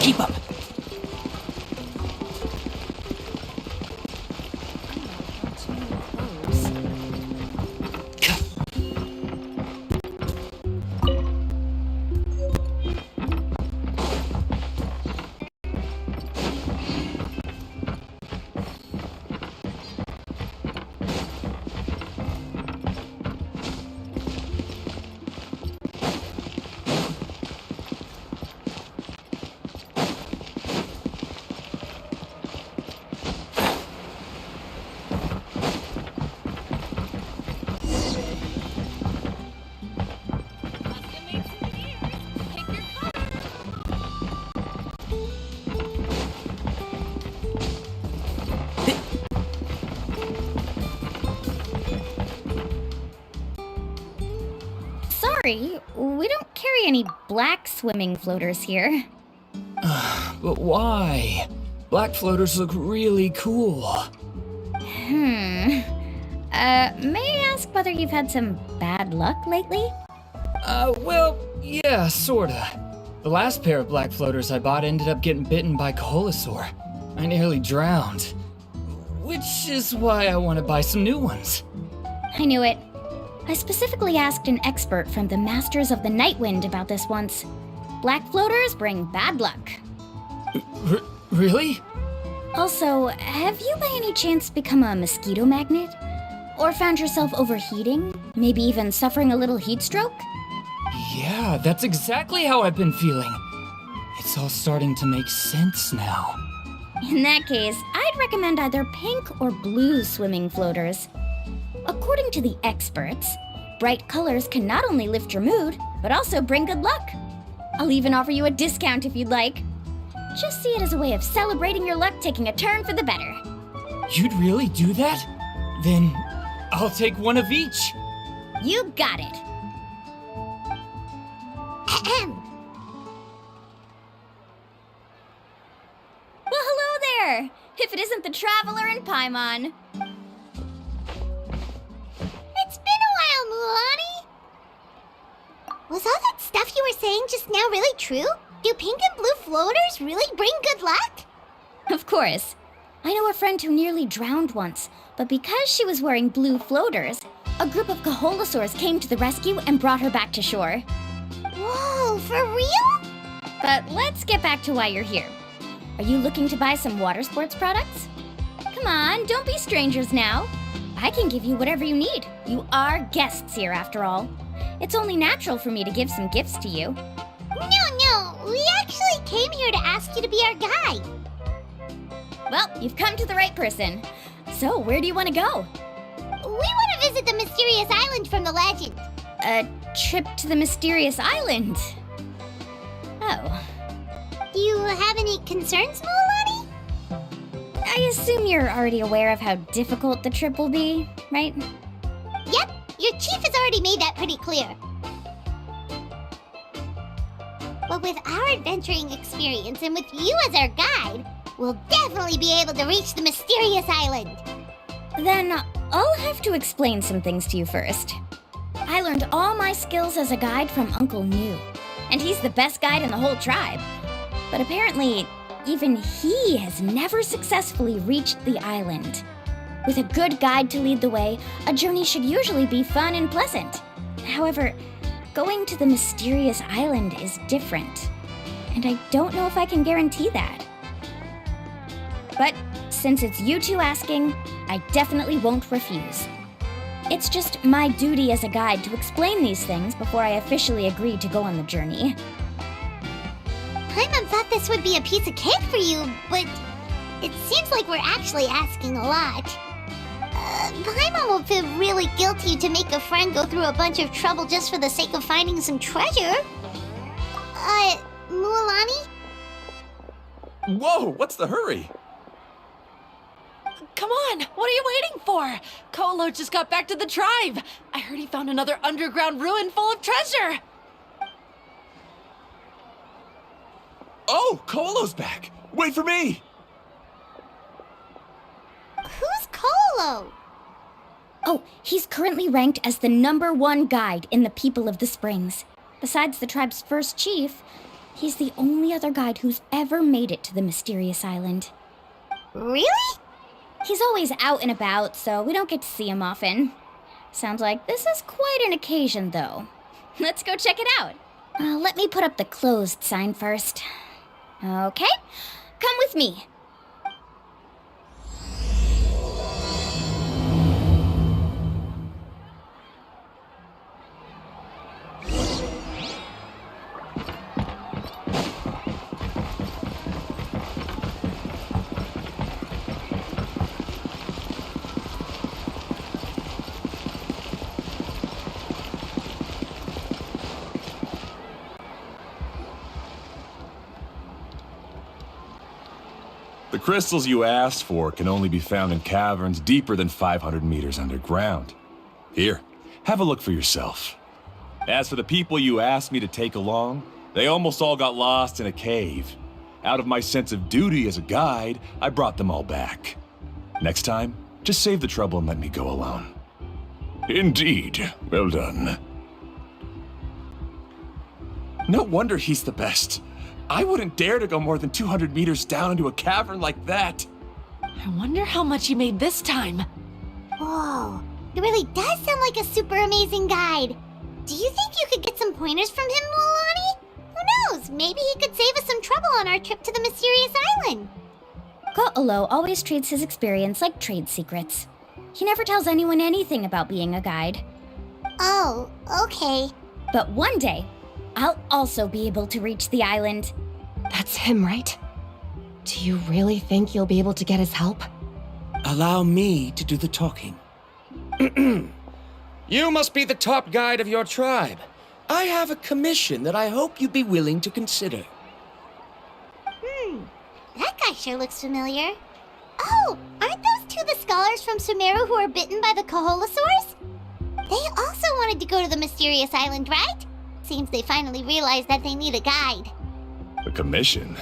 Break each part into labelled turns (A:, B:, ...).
A: Keep up.
B: Sorry, we don't carry any black swimming floaters here.
A: But why? Black floaters look really cool.
B: May I ask whether you've had some bad luck lately?
A: Well, yeah, sorta. The last pair of black floaters I bought ended up getting bitten by Koholosaur. I nearly drowned. Which is why I want to buy some new ones.
B: I knew it. I specifically asked an expert from the Masters of the Nightwind about this once. Black floaters bring bad luck.
A: Really?
B: Also, have you by any chance become a mosquito magnet? Or found yourself overheating? Maybe even suffering a little heat stroke?
A: Yeah, that's exactly how I've been feeling. It's all starting to make sense now.
B: In that case, I'd recommend either pink or blue swimming floaters. According to the experts, bright colors can not only lift your mood, but also bring good luck. I'll even offer you a discount if you'd like. Just see it as a way of celebrating your luck taking a turn for the better.
A: You'd really do that? Then I'll take one of each.
B: You got it. Well, hello there! If it isn't the Traveler and Paimon.
C: It's been a while, Mulan. Was all that stuff you were saying just now really true? Do pink and blue floaters really bring good luck?
B: Of course. I know a friend who nearly drowned once, but because she was wearing blue floaters, a group of Koholosaurs came to the rescue and brought her back to shore.
C: Whoa, for real?
B: But let's get back to why you're here. Are you looking to buy some water sports products? Come on, don't be strangers now. I can give you whatever you need. You are guests here, after all. It's only natural for me to give some gifts to you.
C: No, we actually came here to ask you to be our guide.
B: Well, you've come to the right person. So, where do you want to go?
C: We want to visit the mysterious island from the legend.
B: A trip to the mysterious island? Oh.
C: Do you have any concerns, Mulan?
B: I assume you're already aware of how difficult the trip will be, right?
C: Yep, your chief has already made that pretty clear. But with our adventuring experience and with you as our guide, we'll definitely be able to reach the mysterious island.
B: Then I'll have to explain some things to you first. I learned all my skills as a guide from Uncle New, and he's the best guide in the whole tribe. But apparently, even he has never successfully reached the island. With a good guide to lead the way, a journey should usually be fun and pleasant. However, going to the mysterious island is different, and I don't know if I can guarantee that. But since it's you two asking, I definitely won't refuse. It's just my duty as a guide to explain these things before I officially agree to go on the journey.
C: Paimon thought this would be a piece of cake for you, but it seems like we're actually asking a lot. Paimon will feel really guilty to make a friend go through a bunch of trouble just for the sake of finding some treasure. Mualani?
D: Whoa, what's the hurry?
E: Come on, what are you waiting for? Kolo just got back to the tribe. I heard he found another underground ruin full of treasure.
D: Oh, Kolo's back. Wait for me!
C: Who's Colo?
B: Oh, he's currently ranked as the #1 guide in the People of the Springs. Besides the tribe's first chief, he's the only other guide who's ever made it to the mysterious island.
C: Really?
B: He's always out and about, so we don't get to see him often. Sounds like this is quite an occasion, though. Let's go check it out. Let me put up the closed sign first. Okay, come with me.
D: The crystals you asked for can only be found in caverns deeper than 500 meters underground. Here, have a look for yourself. As for the people you asked me to take along, they almost all got lost in a cave. Out of my sense of duty as a guide, I brought them all back. Next time, just save the trouble and let me go alone. Indeed. Well done. No wonder he's the best. I wouldn't dare to go more than 200 meters down into a cavern like that.
E: I wonder how much he made this time.
C: Whoa, it really does sound like a super amazing guide. Do you think you could get some pointers from him, Milani? Who knows? Maybe he could save us some trouble on our trip to the mysterious island.
B: Ko'olo always treats his experience like trade secrets. He never tells anyone anything about being a guide.
C: Oh, okay.
B: But one day, I'll also be able to reach the island.
F: That's him, right? Do you really think you'll be able to get his help?
G: Allow me to do the talking. You must be the top guide of your tribe. I have a commission that I hope you'd be willing to consider.
C: That guy sure looks familiar. Oh, aren't those two the scholars from Sumeru who were bitten by the Koholosaurs? They also wanted to go to the mysterious island, right? Seems they finally realized that they need a guide.
D: A commission?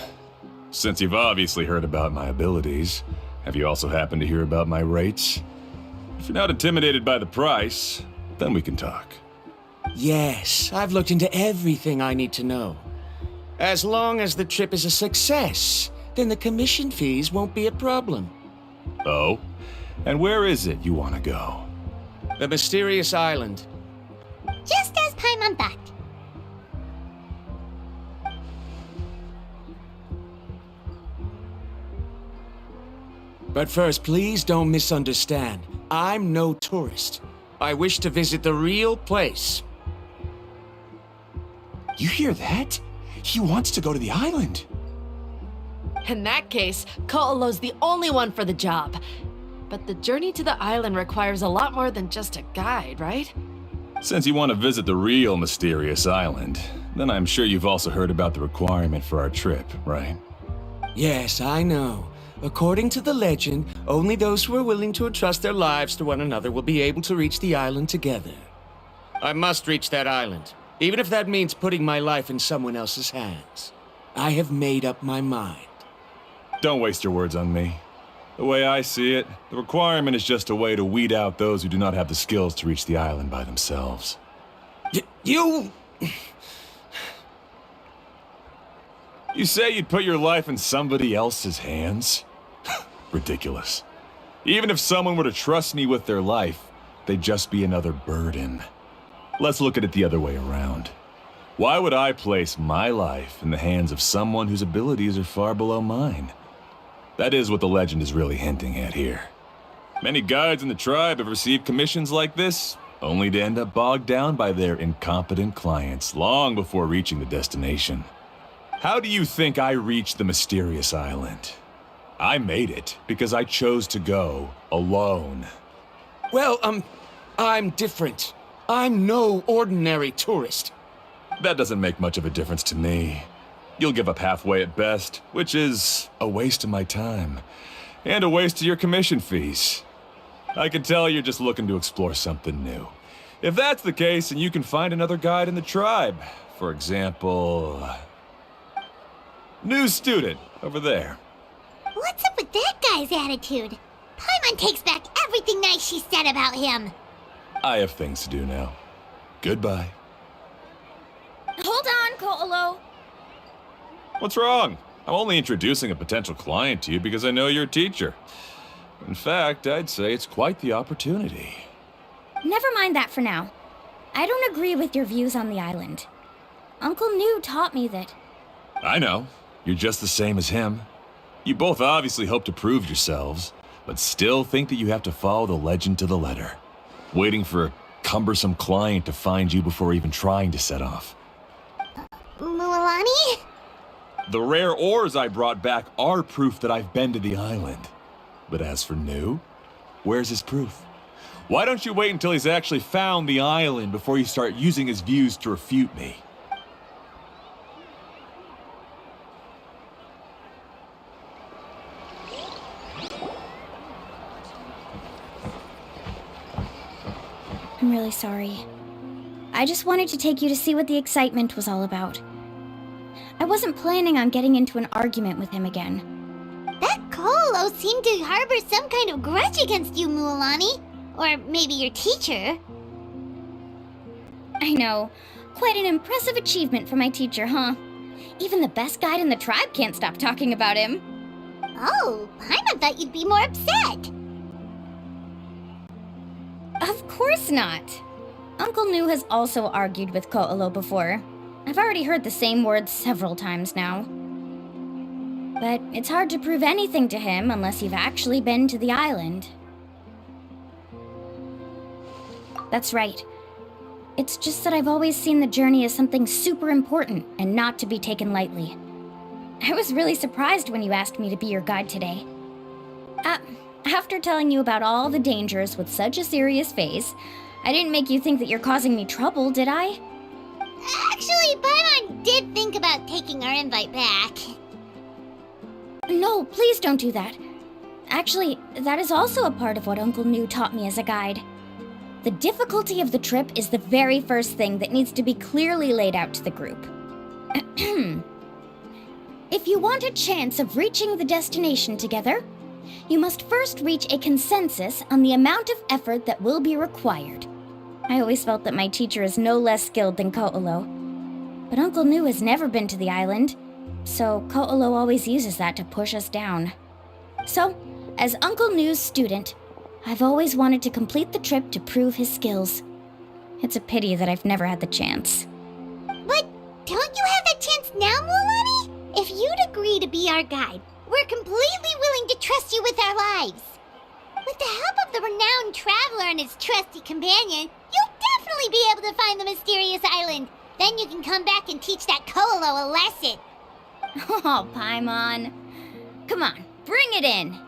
D: Since you've obviously heard about my abilities, have you also happened to hear about my rates? If you're not intimidated by the price, then we can talk.
G: Yes, I've looked into everything I need to know. As long as the trip is a success, then the commission fees won't be a problem.
D: Oh? And where is it you want to go?
G: The mysterious island.
C: Just as Paimon thought.
G: But first, please don't misunderstand. I'm no tourist. I wish to visit the real place.
D: You hear that? He wants to go to the island.
E: In that case, Ko'olo's the only one for the job. But the journey to the island requires a lot more than just a guide, right?
D: Since you want to visit the real mysterious island, then I'm sure you've also heard about the requirement for our trip, right?
G: Yes, I know. According to the legend, only those who are willing to entrust their lives to one another will be able to reach the island together. I must reach that island, even if that means putting my life in someone else's hands. I have made up my mind.
D: Don't waste your words on me. The way I see it, the requirement is just a way to weed out those who do not have the skills to reach the island by themselves.
G: You...
D: You say you'd put your life in somebody else's hands? Ridiculous. Even if someone were to trust me with their life, they'd just be another burden. Let's look at it the other way around. Why would I place my life in the hands of someone whose abilities are far below mine? That is what the legend is really hinting at here. Many guides in the tribe have received commissions like this, only to end up bogged down by their incompetent clients long before reaching the destination. How do you think I reached the mysterious island? I made it because I chose to go alone.
G: Well, I'm different. I'm no ordinary tourist.
D: That doesn't make much of a difference to me. You'll give up halfway at best, which is a waste of my time. And a waste of your commission fees. I can tell you're just looking to explore something new. If that's the case, then you can find another guide in the tribe. For example... New student, Over there.
C: What's up with that guy's attitude? Paimon takes back everything nice she said about him.
D: I have things to do now. Goodbye.
B: Hold on, Ko'olo.
D: What's wrong? I'm only introducing a potential client to you because I know you're a teacher. In fact, I'd say it's quite the opportunity.
B: Never mind that for now. I don't agree with your views on the island. Uncle New taught me that.
D: I know. You're just the same as him. You both obviously hope to prove yourselves, but still think that you have to follow the legend to the letter, waiting for a cumbersome client to find you before even trying to set off.
C: Mualani?
D: The rare ores I brought back are proof that I've been to the island. But as for New, where's his proof? Why don't you wait until he's actually found the island before you start using his views to refute me?
B: I'm really sorry. I just wanted to take you to see what the excitement was all about. I wasn't planning on getting into an argument with him again.
C: That Ko'olo seemed to harbor some kind of grudge against you, Mualani. Or maybe your teacher.
B: I know. Quite an impressive achievement for my teacher, huh? Even the best guide in the tribe can't stop talking about him.
C: Oh, Paimon thought you'd be more upset.
B: Of course not. Uncle New has also argued with Ko'olo before. I've already heard the same words several times now. But it's hard to prove anything to him unless you've actually been to the island. That's right. It's just that I've always seen the journey as something super important and not to be taken lightly. I was really surprised when you asked me to be your guide today. After telling you about all the dangers with such a serious face, I didn't make you think that you're causing me trouble, did I?
C: Actually, Paimon did think about taking our invite back.
B: No, please don't do that. Actually, that is also a part of what Uncle New taught me as a guide. The difficulty of the trip is the very first thing that needs to be clearly laid out to the group. If you want a chance of reaching the destination together, you must first reach a consensus on the amount of effort that will be required. I always felt that my teacher is no less skilled than Ko'olo. But Uncle New has never been to the island, so Ko'olo always uses that to push us down. So, as Uncle New's student, I've always wanted to complete the trip to prove his skills. It's a pity that I've never had the chance.
C: But don't you have that chance now, Mualani? If you'd agree to be our guide, we're completely willing to trust you with our lives. With the help of the renowned traveler and his trusty companion, you'll definitely be able to find the mysterious island. Then you can come back and teach that Ko'olo a lesson.
B: Oh, Paimon. Come on, bring it in.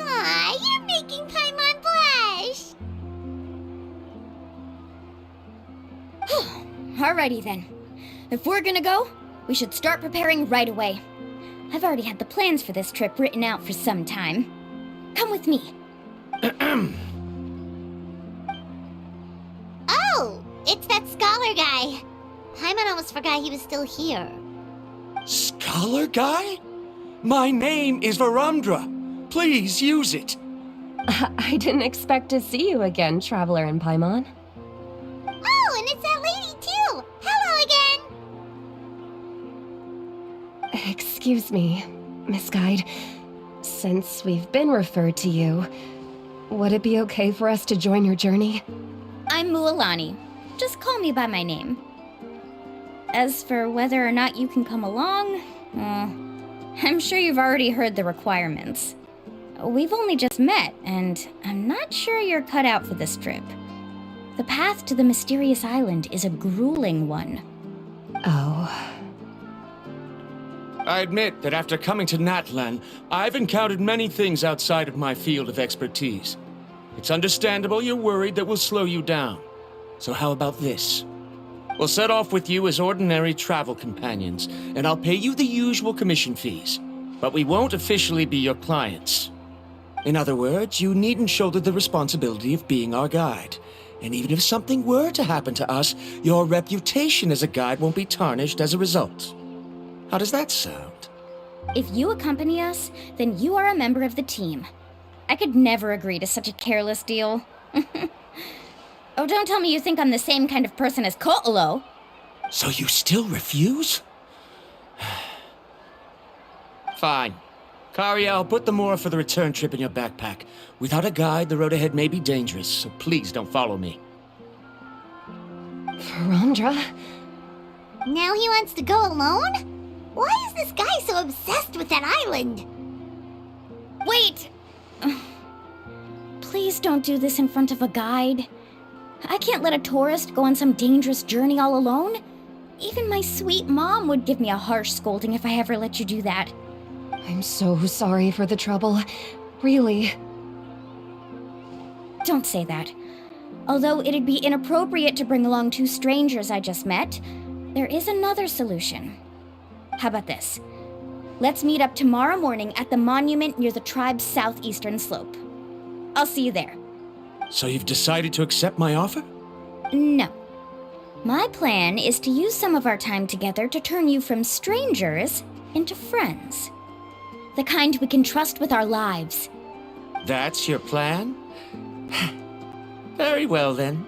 C: Aw, you're making Paimon blush.
B: Alrighty then. If we're gonna go, we should start preparing right away. I've already had the plans for this trip written out for some time. Come with me.
C: Oh, it's that scholar guy. Paimon almost forgot he was still here.
G: Scholar guy? My name is Varundra. Please use it.
F: I didn't expect to see you again, Traveler and Paimon.
C: Oh, and it's that lady too. Hello again.
F: Excuse me, Miss Guide. Since we've been referred to you, would it be okay for us to join your journey?
B: I'm Mualani. Just call me by my name. As for whether or not you can come along, I'm sure you've already heard the requirements. We've only just met, and I'm not sure you're cut out for this trip. The path to the mysterious island is a grueling one.
F: Oh.
G: I admit that after coming to Natlan, I've encountered many things outside of my field of expertise. It's understandable you're worried that we'll slow you down. So how about this? We'll set off with you as ordinary travel companions, and I'll pay you the usual commission fees. But we won't officially be your clients. In other words, you needn't shoulder the responsibility of being our guide. And even if something were to happen to us, your reputation as a guide won't be tarnished as a result. How does that sound?
B: If you accompany us, then you are a member of the team. I could never agree to such a careless deal. Oh, don't tell me you think I'm the same kind of person as Ko'olo.
G: So you still refuse? Fine. Kariel, put the more for the return trip in your backpack. Without a guide, the road ahead may be dangerous, so please don't follow me.
F: Verandra?
C: Now he wants to go alone? Why is this guy so obsessed with that island?
B: Wait! Please don't do this in front of a guide. I can't let a tourist go on some dangerous journey all alone. Even my sweet mom would give me a harsh scolding if I ever let you do that.
F: I'm so sorry for the trouble. Really.
B: Don't say that. Although it'd be inappropriate to bring along two strangers I just met, there is another solution. How about this? Let's meet up tomorrow morning at the monument near the tribe's southeastern slope. I'll see you there.
G: So you've decided to accept my offer?
B: No. My plan is to use some of our time together to turn you from strangers into friends. The kind we can trust with our lives.
G: That's your plan? Very well, then.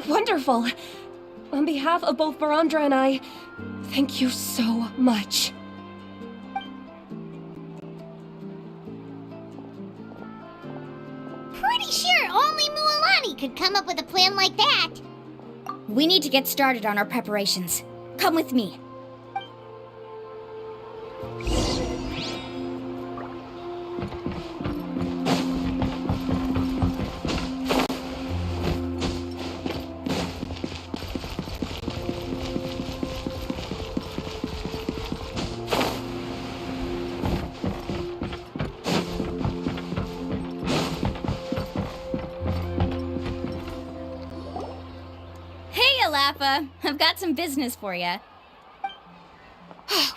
F: Wonderful. On behalf of both Verandra and I, thank you so much.
C: Pretty sure only Mualani could come up with a plan like that.
B: We need to get started on our preparations. Come with me. Laffa, I've got some business for you.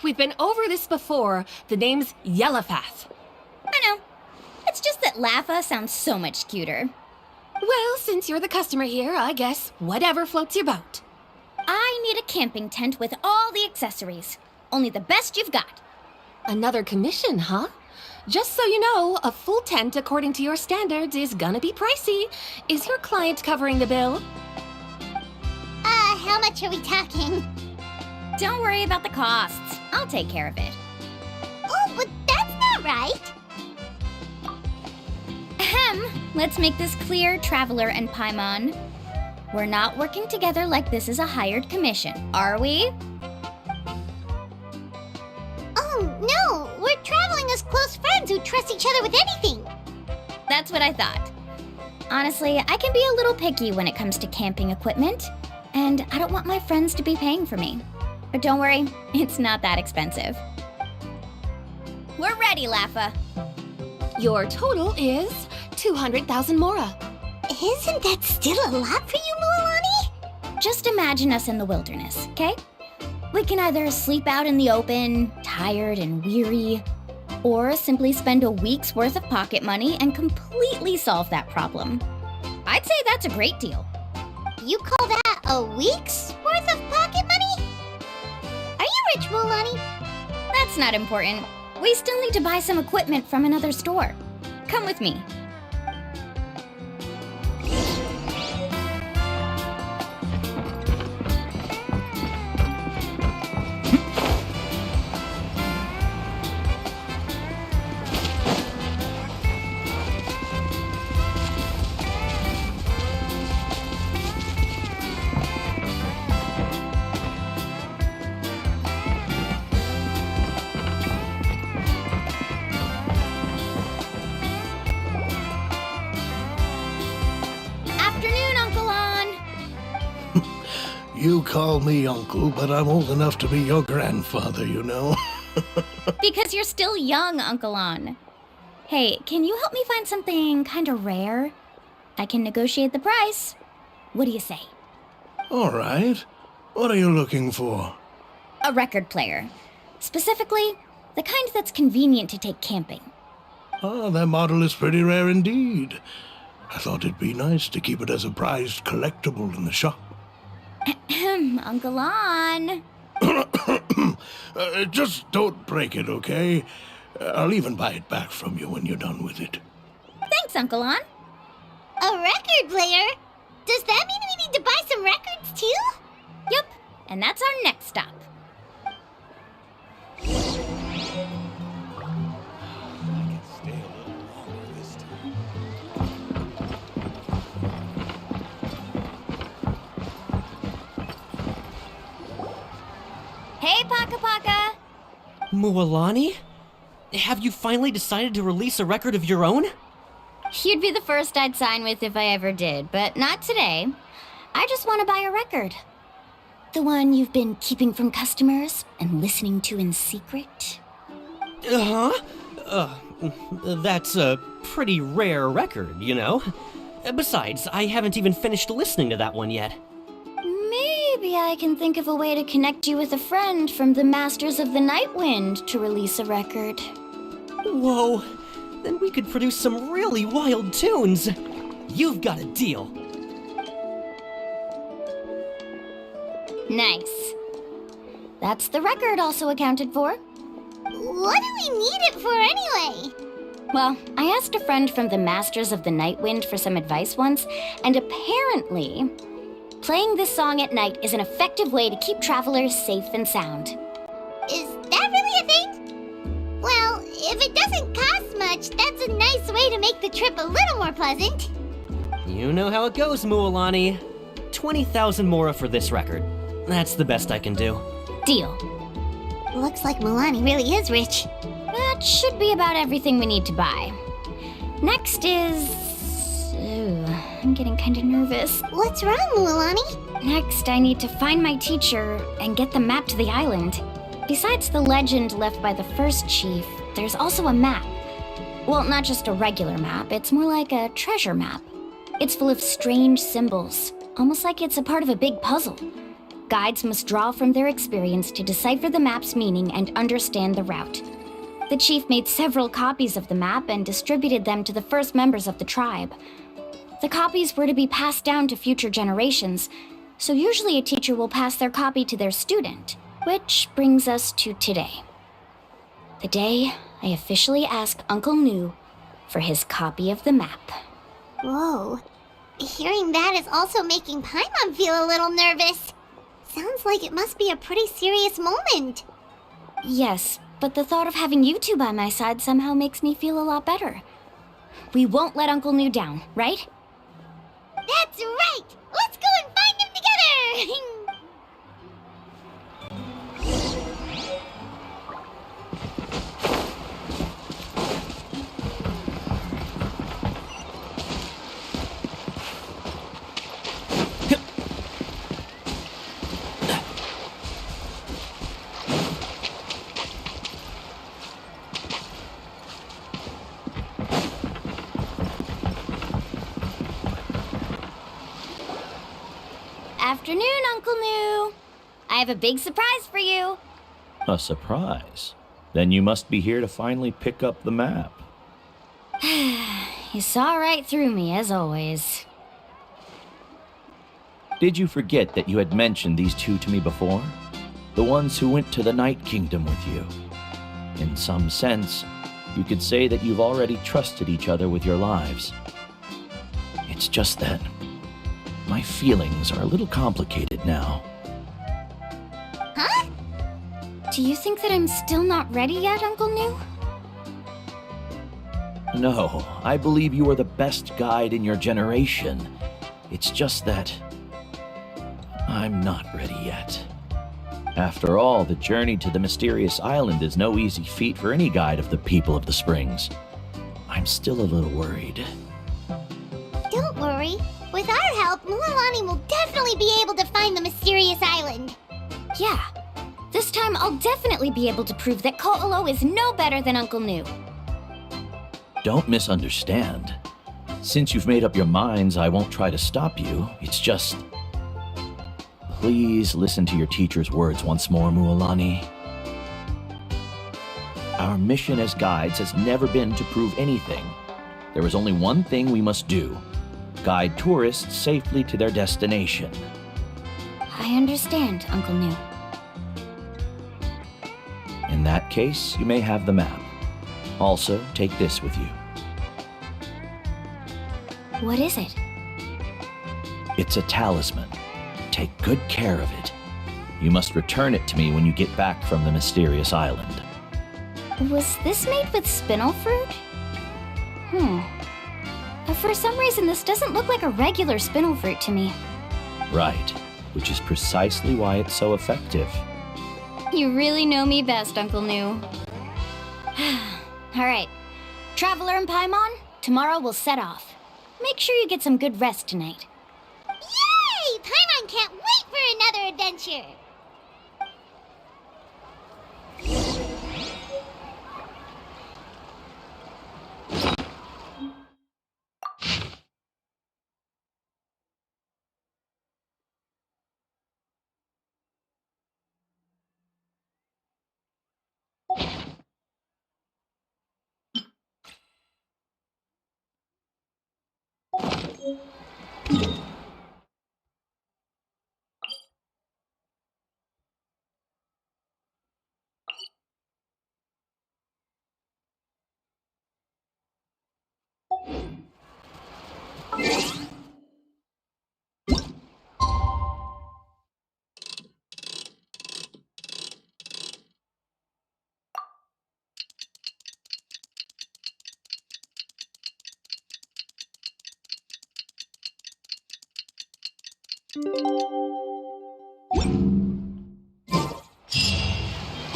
E: We've been over this before. The name's Yellowfath.
B: I know. It's just that Laffa sounds so much cuter.
E: Well, since you're the customer here, I guess whatever floats your boat.
B: I need a camping tent with all the accessories. Only the best you've got.
E: Another commission, huh? Just so you know, a full tent according to your standards is gonna be pricey. Is your client covering the bill?
C: How much are we talking?
B: Don't worry about the costs. I'll take care of it.
C: Oh, but that's not right.
B: Ahem. Let's make this clear, Traveler and Paimon. We're not working together like this is a hired commission, are we?
C: Oh, no. We're traveling as close friends who trust each other with anything.
B: That's what I thought. Honestly, I can be a little picky when it comes to camping equipment. And I don't want my friends to be paying for me. But don't worry, it's not that expensive. We're ready, Laffa.
E: Your total is 200,000 mora.
C: Isn't that still a lot for you, Mualani?
B: Just imagine us in the wilderness, okay? We can either sleep out in the open, tired and weary, or simply spend a week's worth of pocket money and completely solve that problem. I'd say that's a great deal.
C: You call that a week's worth of pocket money? Are you rich, Mualani?
B: That's not important. We still need to buy some equipment from another store. Come with me.
H: You call me uncle, but I'm old enough to be your grandfather, you know.
B: Because you're still young, Uncle On. Hey, can you help me find something kind of rare? I can negotiate the price. What do you say?
H: All right. What are you looking for?
B: A record player. Specifically, the kind that's convenient to take camping.
H: Ah, that model is pretty rare indeed. I thought it'd be nice to keep it as a prized collectible in the shop.
B: Uncle On.
H: Just don't break it, okay? I'll even buy it back from you when you're done with it.
B: Thanks, Uncle On.
C: A record player? Does that mean we need to buy some records too?
B: Yup, and that's our next stop. Hey, Paka Paka!
I: Mualani? Have you finally decided to release a record of your own?
B: You'd be the first I'd sign with if I ever did, but not today. I just want to buy a record. The one you've been keeping from customers and listening to in secret.
I: That's a pretty rare record, you know? Besides, I haven't even finished listening to that one yet.
B: Maybe I can think of a way to connect you with a friend from the Masters of the Night Wind to release a record.
I: Whoa, then we could produce some really wild tunes. You've got a deal.
B: Nice. That's the record also accounted for.
C: What do we need it for anyway?
B: Well, I asked a friend from the Masters of the Night Wind for some advice once, and apparently, playing this song at night is an effective way to keep travelers safe and sound.
C: Is that really a thing? Well, if it doesn't cost much, that's a nice way to make the trip a little more pleasant.
I: You know how it goes, Mualani. 20,000 mora for this record. That's the best I can do.
B: Deal.
C: Looks like Milani really is rich.
B: That should be about everything we need to buy. Next is... Ooh, I'm getting kind of nervous.
C: What's wrong, Mualani?
B: Next, I need to find my teacher and get the map to the island. Besides the legend left by the first chief, there's also a map. Well, not just a regular map, it's more like a treasure map. It's full of strange symbols, almost like it's a part of a big puzzle. Guides must draw from their experience to decipher the map's meaning and understand the route. The chief made several copies of the map and distributed them to the first members of the tribe. The copies were to be passed down to future generations, so usually a teacher will pass their copy to their student, which brings us to today. The day I officially asked Uncle Nu for his copy of the map.
C: Whoa. Hearing that is also making Paimon feel a little nervous. Sounds like it must be a pretty serious moment.
B: Yes, but the thought of having you two by my side somehow makes me feel a lot better. We won't let Uncle Nu down, right?
C: That's right! Let's go and find him together!
B: Afternoon, Uncle Nu. I have a big surprise for you.
J: A surprise? Then you must be here to finally pick up the map.
B: You saw right through me, as always.
J: Did you forget that you had mentioned these two to me before? The ones who went to the Night Kingdom with you. In some sense, you could say that you've already trusted each other with your lives. It's just that my feelings are a little complicated now.
C: Huh?
B: Do you think that I'm still not ready yet, Uncle Nu?
J: No, I believe you are the best guide in your generation. It's just that I'm not ready yet. After all, the journey to the mysterious island is no easy feat for any guide of the people of the Springs. I'm still a little worried.
C: Don't worry. With our help, Mualani will definitely be able to find the mysterious island.
B: Yeah. This time I'll definitely be able to prove that Ko'olo is no better than Uncle Nu.
J: Don't misunderstand. Since you've made up your minds, I won't try to stop you. It's just... Please listen to your teacher's words once more, Mualani. Our mission as guides has never been to prove anything. There is only one thing we must do. guide tourists safely to their destination.
B: I understand, Uncle New.
J: In that case, you may have the map. Also, take this with you.
B: What is it?
J: It's a talisman. Take good care of it. You must return it to me when you get back from the mysterious island.
B: Was this made with spinel fruit? For some reason, this doesn't look like a regular spinel fruit to me.
J: Right, which is precisely why it's so effective.
B: You really know me best, Uncle New. Alright, Traveler and Paimon, tomorrow we'll set off. Make sure you get some good rest tonight.
C: Yay! Paimon can't wait for another adventure!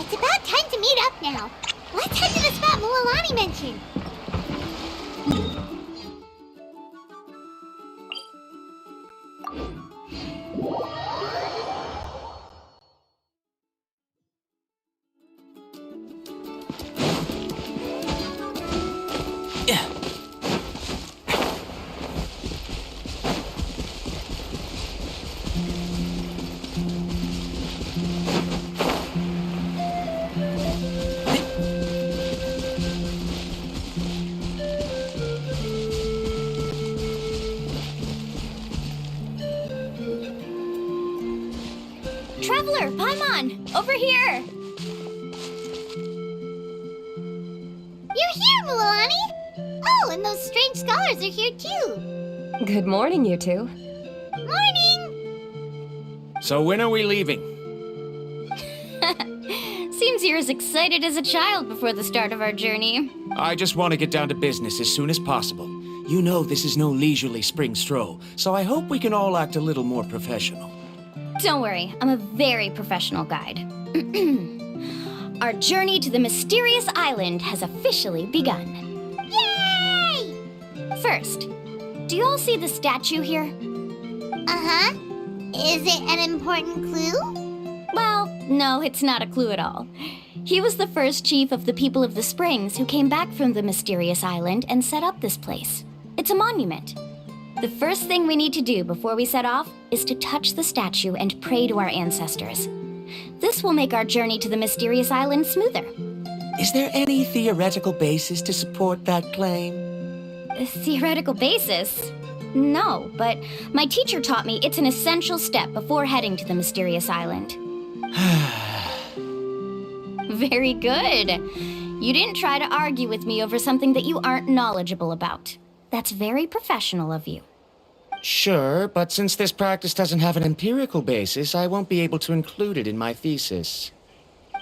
C: It's about time to meet up now. Let's head to the spot Mualani mentioned.
B: Traveler, Paimon, over here!
C: You're here, Mualani! Oh, and those strange scholars are here too.
F: Good morning, you two.
C: Morning!
G: So when are we leaving?
B: Seems you're as excited as a child before the start of our journey.
G: I just want to get down to business as soon as possible. You know this is no leisurely spring stroll, so I hope we can all act a little more professional.
B: Don't worry, I'm a very professional guide. Our journey to the mysterious island has officially begun.
C: Yay!
B: First, do you all see the statue here?
C: Uh-huh. Is it an important clue?
B: Well, no, it's not a clue at all. He was the first chief of the people of the Springs who came back from the mysterious island and set up this place. It's a monument. The first thing we need to do before we set off is to touch the statue and pray to our ancestors. This will make our journey to the mysterious island smoother.
G: Is there any theoretical basis to support that claim?
B: A theoretical basis? No, but my teacher taught me it's an essential step before heading to the mysterious island. Very good. You didn't try to argue with me over something that you aren't knowledgeable about. That's very professional of you.
G: Sure, but since this practice doesn't have an empirical basis, I won't be able to include it in my thesis.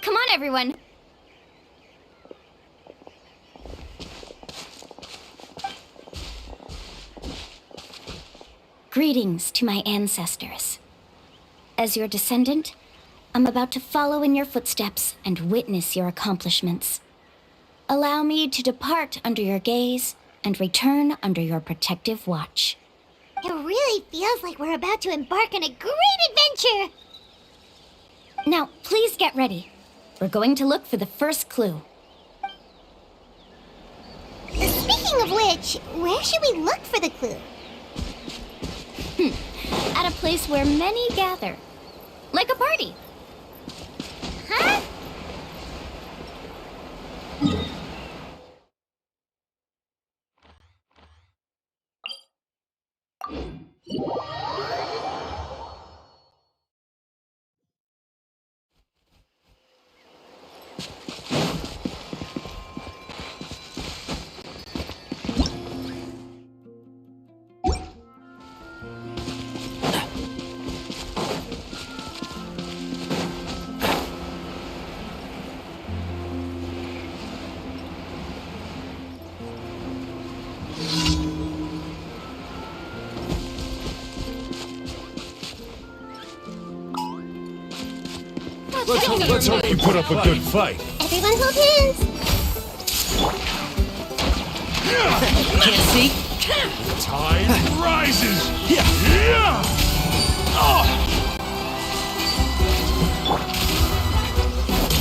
B: Come on, everyone. Greetings to my ancestors. As your descendant, I'm about to follow in your footsteps and witness your accomplishments. Allow me to depart under your gaze and return under your protective watch.
C: It really feels like we're about to embark on a great adventure!
B: Now, please get ready. We're going to look for the first clue.
C: Speaking of which, where should we look for the clue?
B: At a place where many gather. Like a party.
C: Huh?
D: Let's hope you put up a good fight.
C: Everyone hold hands.
I: Can't see?
D: Tide rises.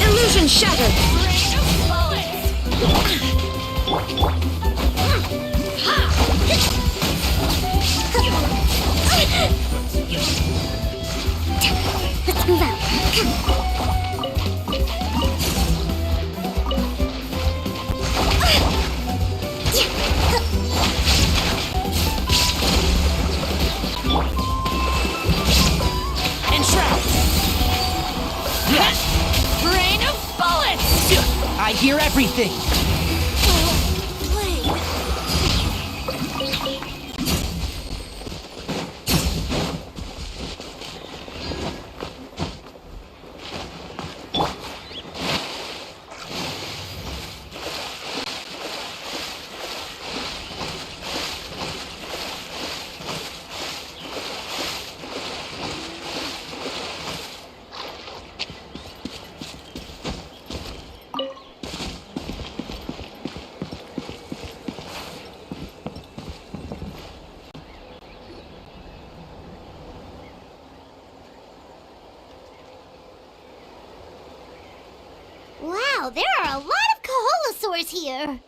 E: Illusion shattered!
C: Let's move out. Come.
E: Rain of bullets!
I: I hear everything.
C: Wow, there are a lot of Kaholosaurs here.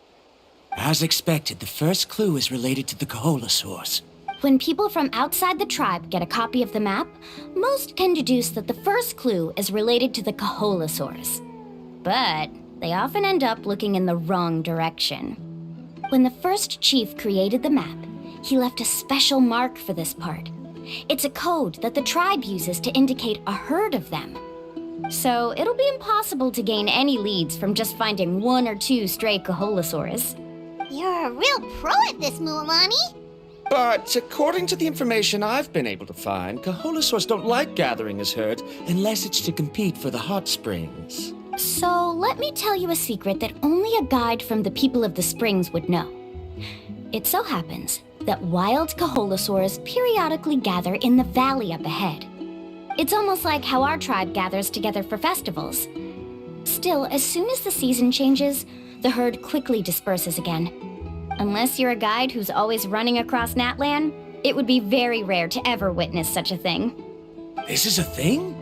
G: As expected, the first clue is related to the Kaholosaurs.
B: When people from outside the tribe get a copy of the map, most can deduce that the first clue is related to the Kaholosaurs. But they often end up looking in the wrong direction. When the first chief created the map, he left a special mark for this part. It's a code that the tribe uses to indicate a herd of them. So it'll be impossible to gain any leads from just finding one or two stray Kaholosaurs.
C: You're a real pro at this, Muamani.
G: But according to the information I've been able to find, Kaholosaurs don't like gathering as herds unless it's to compete for the hot springs.
B: So let me tell you a secret that only a guide from the people of the springs would know. It so happens that wild Kaholosaurs periodically gather in the valley up ahead. It's almost like how our tribe gathers together for festivals. Still, as soon as the season changes, the herd quickly disperses again. Unless you're a guide who's always running across Natlan, it would be very rare to ever witness such a thing.
G: This is a thing?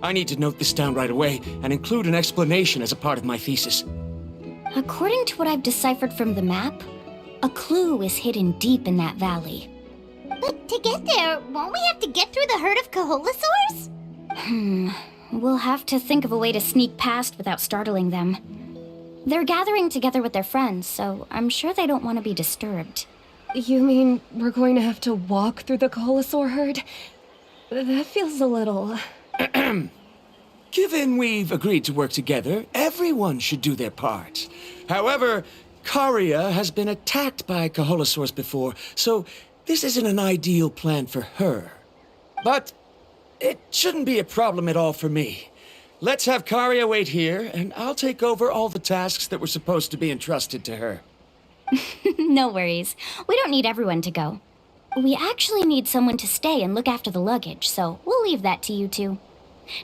G: I need to note this down right away and include an explanation as a part of my thesis.
B: According to what I've deciphered from the map, a clue is hidden deep in that valley.
C: But to get there, won't we have to get through the herd of Kaholosaurs?
B: We'll have to think of a way to sneak past without startling them. They're gathering together with their friends, so I'm sure they don't want to be disturbed.
F: You mean we're going to have to walk through the Kaholosaur herd? That feels a little...
G: Given we've agreed to work together, everyone should do their part. However, Karia has been attacked by Kaholosaurs before, so this isn't an ideal plan for her. But it shouldn't be a problem at all for me. Let's have Karia wait here, and I'll take over all the tasks that were supposed to be entrusted to her.
B: No worries. We don't need everyone to go. We actually need someone to stay and look after the luggage, so we'll leave that to you two.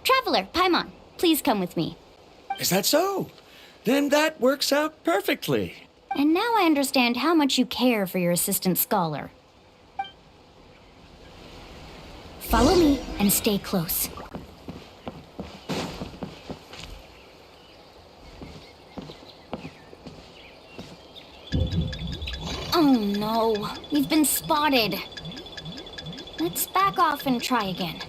B: Traveler, Paimon, please come with me.
G: Is that so? Then that works out perfectly.
B: And now I understand how much you care for your assistant scholar. Follow me and stay close. Oh no, we've been spotted. Let's back off and try again.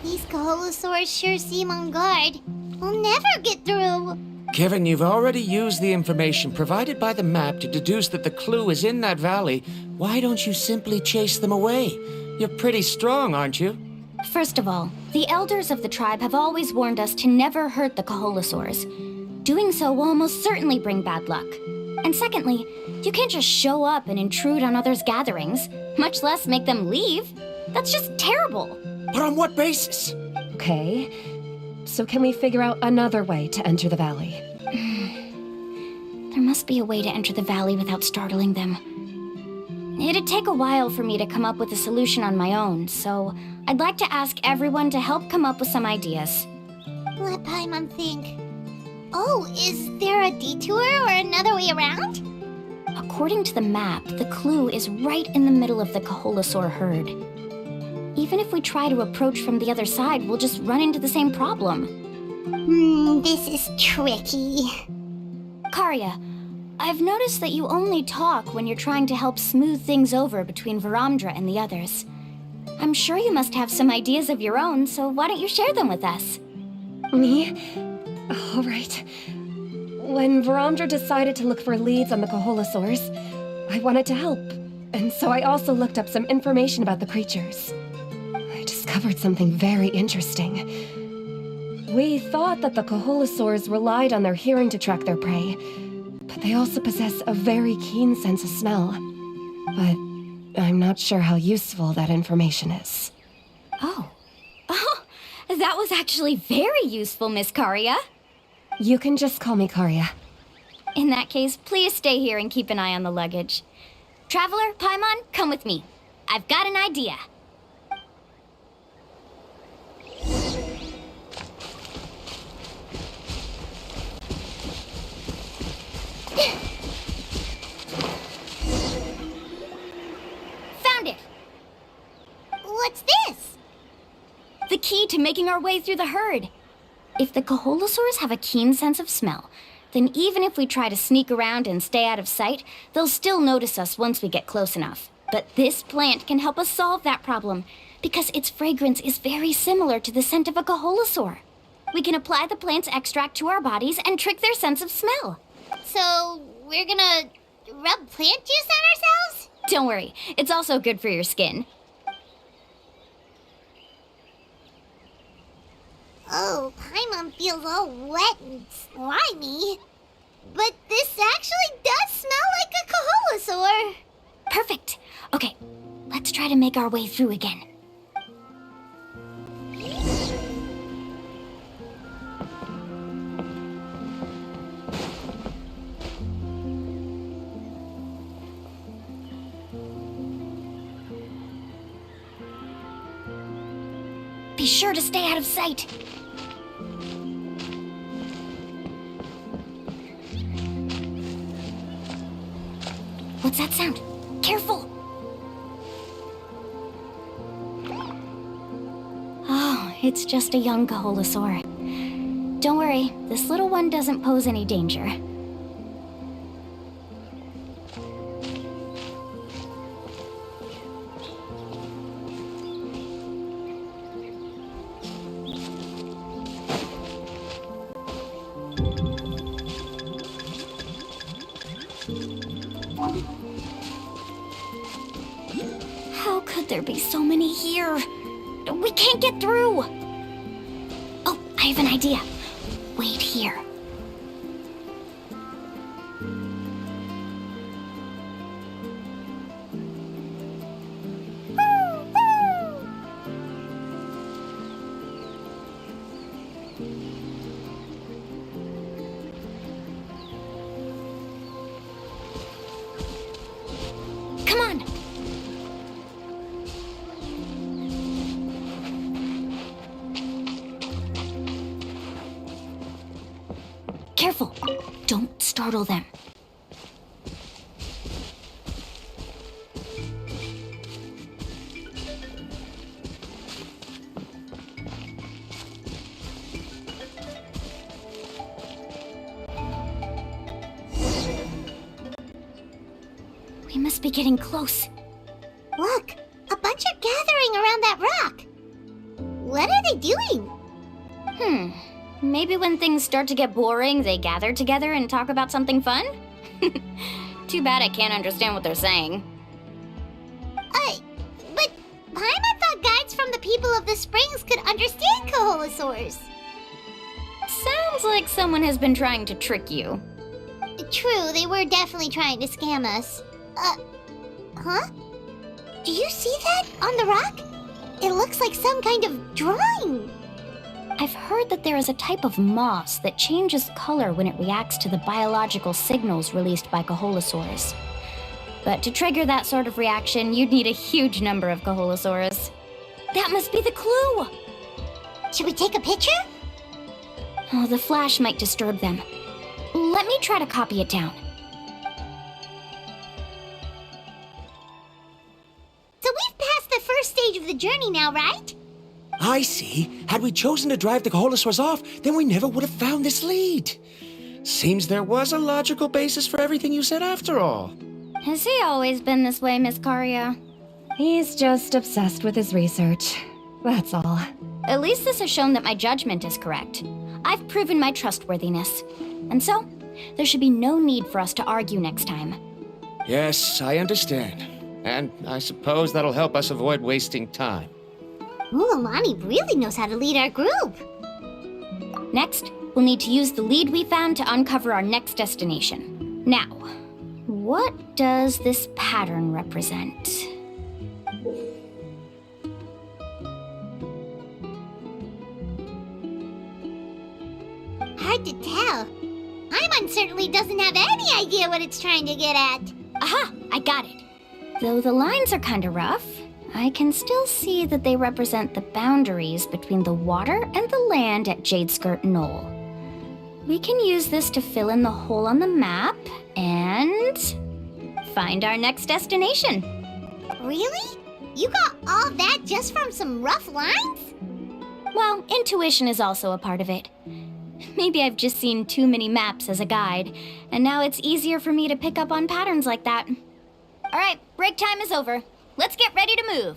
C: These Kaholosaurs sure seem on guard. We'll never get through.
G: Given you've already used the information provided by the map to deduce that the clue is in that valley, why don't you simply chase them away? You're pretty strong, aren't you?
B: First of all, the elders of the tribe have always warned us to never hurt the Kaholosaurs. Doing so will almost certainly bring bad luck. And secondly, you can't just show up and intrude on others' gatherings, much less make them leave. That's just terrible.
G: But on what basis?
F: Okay, so can we figure out another way to enter the valley?
B: There must be a way to enter the valley without startling them. It'd take a while for me to come up with a solution on my own, so I'd like to ask everyone to help come up with some ideas.
C: Let Paimon think. Oh, is there a detour or another way around?
B: According to the map, the clue is right in the middle of the Kaholasaur herd. Even if we try to approach from the other side, we'll just run into the same problem.
C: This is tricky.
B: Karya, I've noticed that you only talk when you're trying to help smooth things over between Varamdra and the others. I'm sure you must have some ideas of your own, so why don't you share them with us?
F: Me? All right. When Varamdra decided to look for leads on the Kaholasaurs, I wanted to help, and so I also looked up some information about the creatures. I discovered something very interesting. We thought that the Kaholasaurs relied on their hearing to track their prey, but they also possess a very keen sense of smell. But I'm not sure how useful that information is.
B: Oh, that was actually very useful, Miss Karya.
F: You can just call me Karya.
B: In that case, please stay here and keep an eye on the luggage. Traveler, Paimon, come with me. I've got an idea. Found it!
C: What's this?
B: The key to making our way through the herd. If the Kaholasaurs have a keen sense of smell, then even if we try to sneak around and stay out of sight, they'll still notice us once we get close enough. But this plant can help us solve that problem, because its fragrance is very similar to the scent of a Kaholasaur. We can apply the plant's extract to our bodies and trick their sense of smell.
C: So, we're gonna rub plant juice on ourselves?
B: Don't worry, it's also good for your skin.
C: Oh, Paimon feels all wet and slimy. But this actually does smell like a Kaholasaur.
B: Perfect. Okay, let's try to make our way through again. Be sure to stay out of sight. What's that sound? Careful! Oh, it's just a young Kaholasaur. Don't worry, this little one doesn't pose any danger. How could there be so many here? We can't get through! Oh, I have an idea. Wait here. Come on! Careful! Don't startle them. We must be getting close.
C: Look, a bunch are gathering around that rock. What are they doing?
B: Maybe when things start to get boring, they gather together and talk about something fun? Too bad I can't understand what they're saying.
C: But Paimon thought guides from the people of the springs could understand Kaholasaurs.
B: Sounds like someone has been trying to trick you.
C: True, they were definitely trying to scam us. Huh? Do you see that on the rock? It looks like some kind of drawing.
B: I've heard that there is a type of moss that changes color when it reacts to the biological signals released by Kaholasaurs. But to trigger that sort of reaction, you'd need a huge number of Kaholosaurs. That must be the clue!
C: Should we take a picture?
B: Oh, the flash might disturb them. Let me try to copy it down.
C: So we've passed the first stage of the journey now, right?
G: I see. Had we chosen to drive the Kaholosaurs off, then we never would have found this lead. Seems there was a logical basis for everything you said after all.
B: Has he always been this way, Miss Karia?
F: He's just obsessed with his research. That's all.
B: At least this has shown that my judgment is correct. I've proven my trustworthiness. And so, there should be no need for us to argue next time.
G: Yes, I understand. And I suppose that'll help us avoid wasting time.
C: Mulamani really knows how to lead our group.
B: Next, we'll need to use the lead we found to uncover our next destination. Now, what does this pattern represent?
C: Hard to tell. Paimon certainly doesn't have any idea what it's trying to get at.
B: Aha! I got it. Though the lines are kinda rough, I can still see that they represent the boundaries between the water and the land at Jadeskirt Knoll. We can use this to fill in the hole on the map and find our next destination.
C: Really? You got all that just from some rough lines?
B: Well, intuition is also a part of it. Maybe I've just seen too many maps as a guide, and now it's easier for me to pick up on patterns like that. All right, break time is over. Let's get ready to move.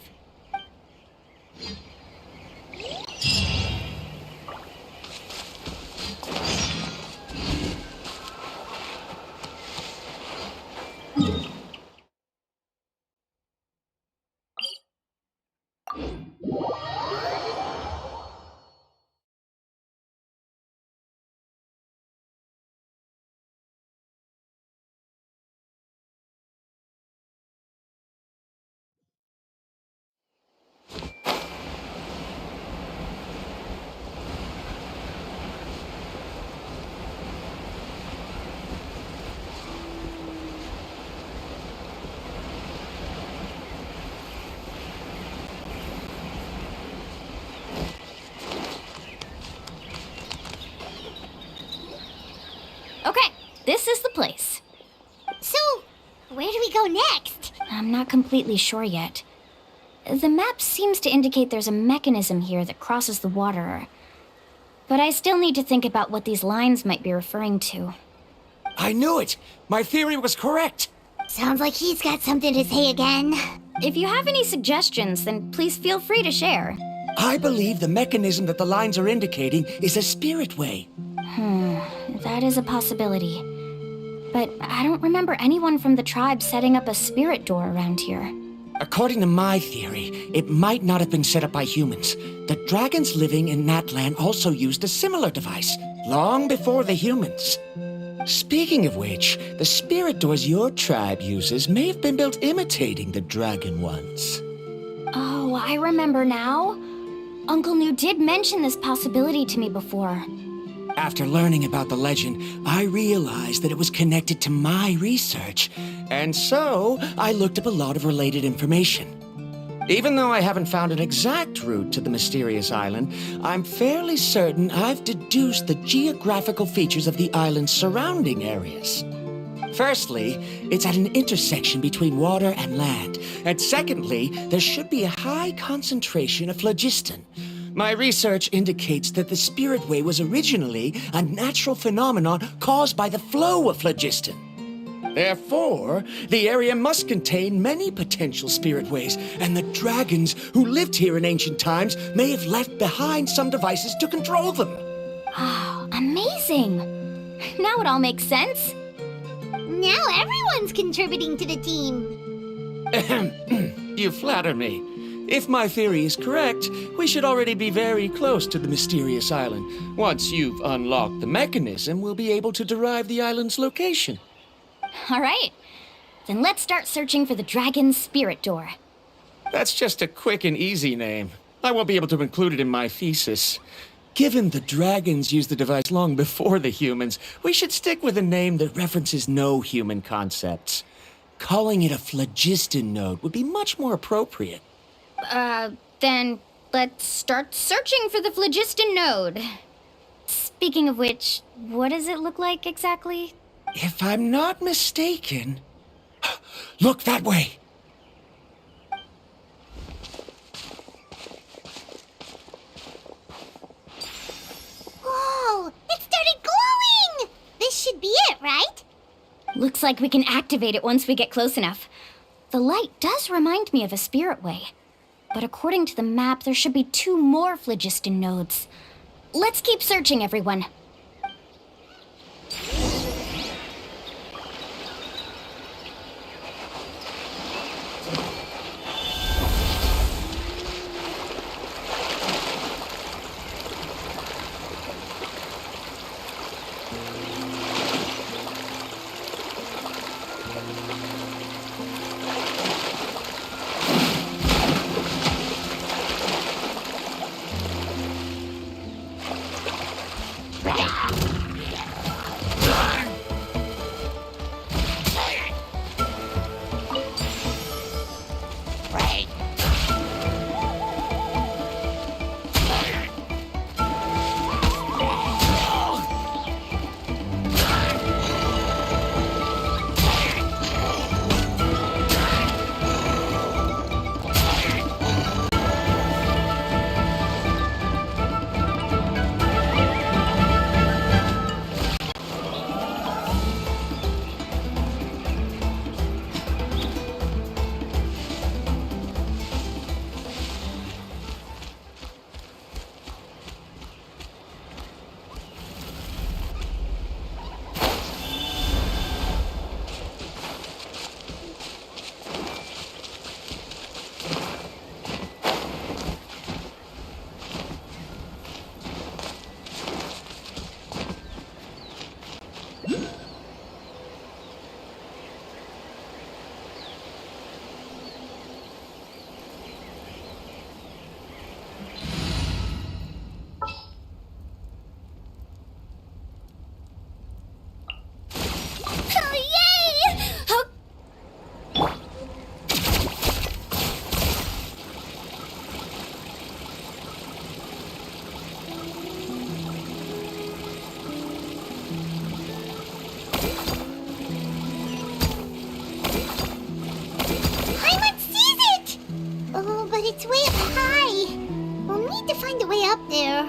B: Okay, this is the place.
C: So, where do we go next?
B: I'm not completely sure yet. The map seems to indicate there's a mechanism here that crosses the water. But I still need to think about what these lines might be referring to.
G: I knew it! My theory was correct!
C: Sounds like he's got something to say again.
B: If you have any suggestions, then please feel free to share.
G: I believe the mechanism that the lines are indicating is a spirit way.
B: That is a possibility. But I don't remember anyone from the tribe setting up a spirit door around here.
G: According to my theory, it might not have been set up by humans. The dragons living in that land also used a similar device, long before the humans. Speaking of which, the spirit doors your tribe uses may have been built imitating the dragon ones.
B: Oh, I remember now. Uncle New did mention this possibility to me before.
G: After learning about the legend, I realized that it was connected to my research, and so I looked up a lot of related information. Even though I haven't found an exact route to the mysterious island, I'm fairly certain I've deduced the geographical features of the island's surrounding areas. Firstly, it's at an intersection between water and land, and secondly, there should be a high concentration of phlogiston. My research indicates that the Spirit Way was originally a natural phenomenon caused by the flow of phlogiston. Therefore, the area must contain many potential spirit ways, and the dragons who lived here in ancient times may have left behind some devices to control them.
B: Oh, amazing! Now it all makes sense.
C: Now everyone's contributing to the team.
G: You flatter me. If my theory is correct, we should already be very close to the mysterious island. Once you've unlocked the mechanism, we'll be able to derive the island's location.
B: All right. Then let's start searching for the dragon's spirit door.
G: That's just a quick and easy name. I won't be able to include it in my thesis. Given the dragons used the device long before the humans, we should stick with a name that references no human concepts. Calling it a phlogiston node would be much more appropriate.
B: Then let's start searching for the phlogiston node. Speaking of which, what does it look like exactly?
G: If I'm not mistaken... Look that way!
C: Whoa! It started glowing! This should be it, right?
B: Looks like we can activate it once we get close enough. The light does remind me of a spirit way. But according to the map, there should be 2 more phlogiston nodes. Let's keep searching, everyone.
C: It's way up high. We'll need to find a way up there.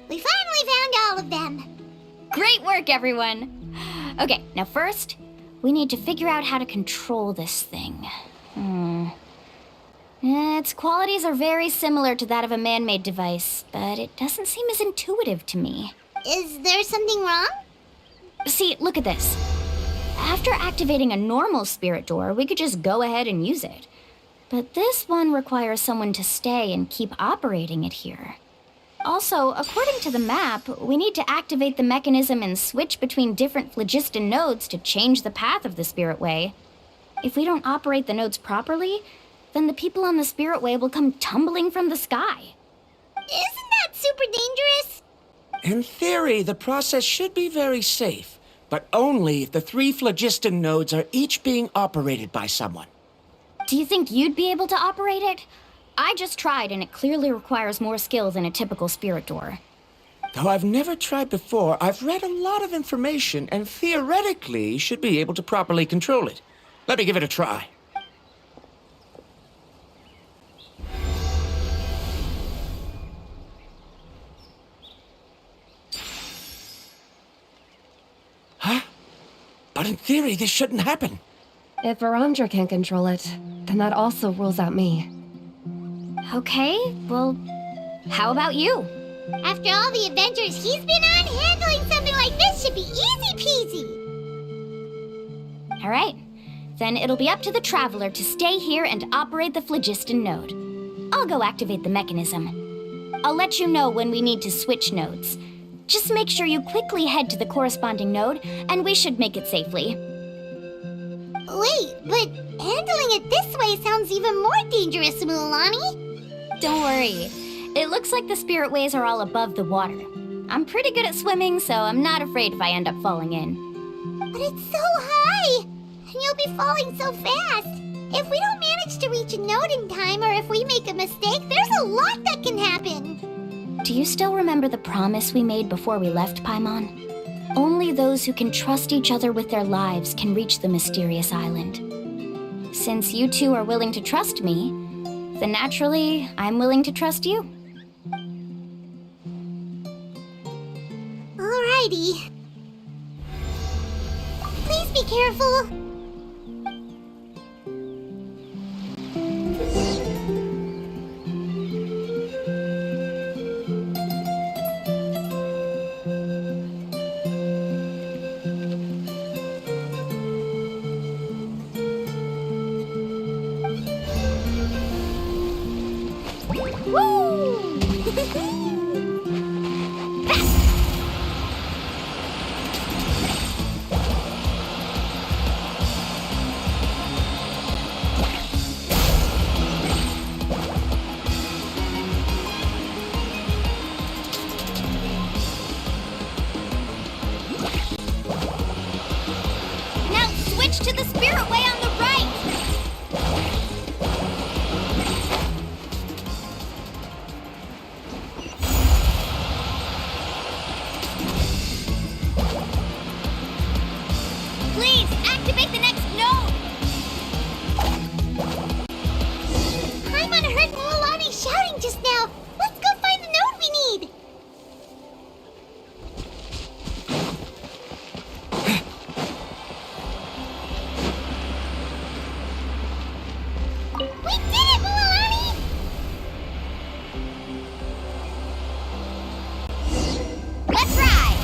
C: We finally found all of them.
B: Great work, everyone. Okay, now first, we need to figure out how to control this thing. Its qualities are very similar to that of a man-made device, but it doesn't seem as intuitive to me.
C: Is there something wrong?
B: See, look at this. After activating a normal spirit door, we could just go ahead and use it. But this one requires someone to stay and keep operating it here. Also, according to the map, we need to activate the mechanism and switch between different phlogiston nodes to change the path of the spirit way. If we don't operate the nodes properly, then the people on the spirit way will come tumbling from the sky.
C: Isn't that super dangerous?
G: In theory, the process should be very safe, but only if the 3 phlogiston nodes are each being operated by someone.
B: Do you think you'd be able to operate it? I just tried, and it clearly requires more skill than a typical spirit door.
G: Though I've never tried before, I've read a lot of information and theoretically should be able to properly control it. Let me give it a try. Huh? But in theory, this shouldn't happen.
F: If Varamdra can't control it, then that also rules out me.
B: Okay, well, how about you?
C: After all the adventures he's been on, handling something like this should be easy peasy.
B: All right, then it'll be up to the Traveler to stay here and operate the phlogiston node. I'll go activate the mechanism. I'll let you know when we need to switch nodes. Just make sure you quickly head to the corresponding node, and we should make it safely.
C: Wait, but handling it this way sounds even more dangerous, Mulan.
B: Don't worry. It looks like the spirit ways are all above the water. I'm pretty good at swimming, so I'm not afraid if I end up falling in.
C: But it's so high! And you'll be falling so fast! If we don't manage to reach a node in time, or if we make a mistake, there's a lot that can happen!
B: Do you still remember the promise we made before we left Paimon? Only those who can trust each other with their lives can reach the mysterious island. Since you two are willing to trust me, then naturally, I'm willing to trust you.
C: Alrighty. Please be careful.
B: To the spirit way on the right! Please, activate the next node!
C: Paimon heard Mulan shouting just now! Let's go find the node we need! We did it, Mulan!
B: Let's ride!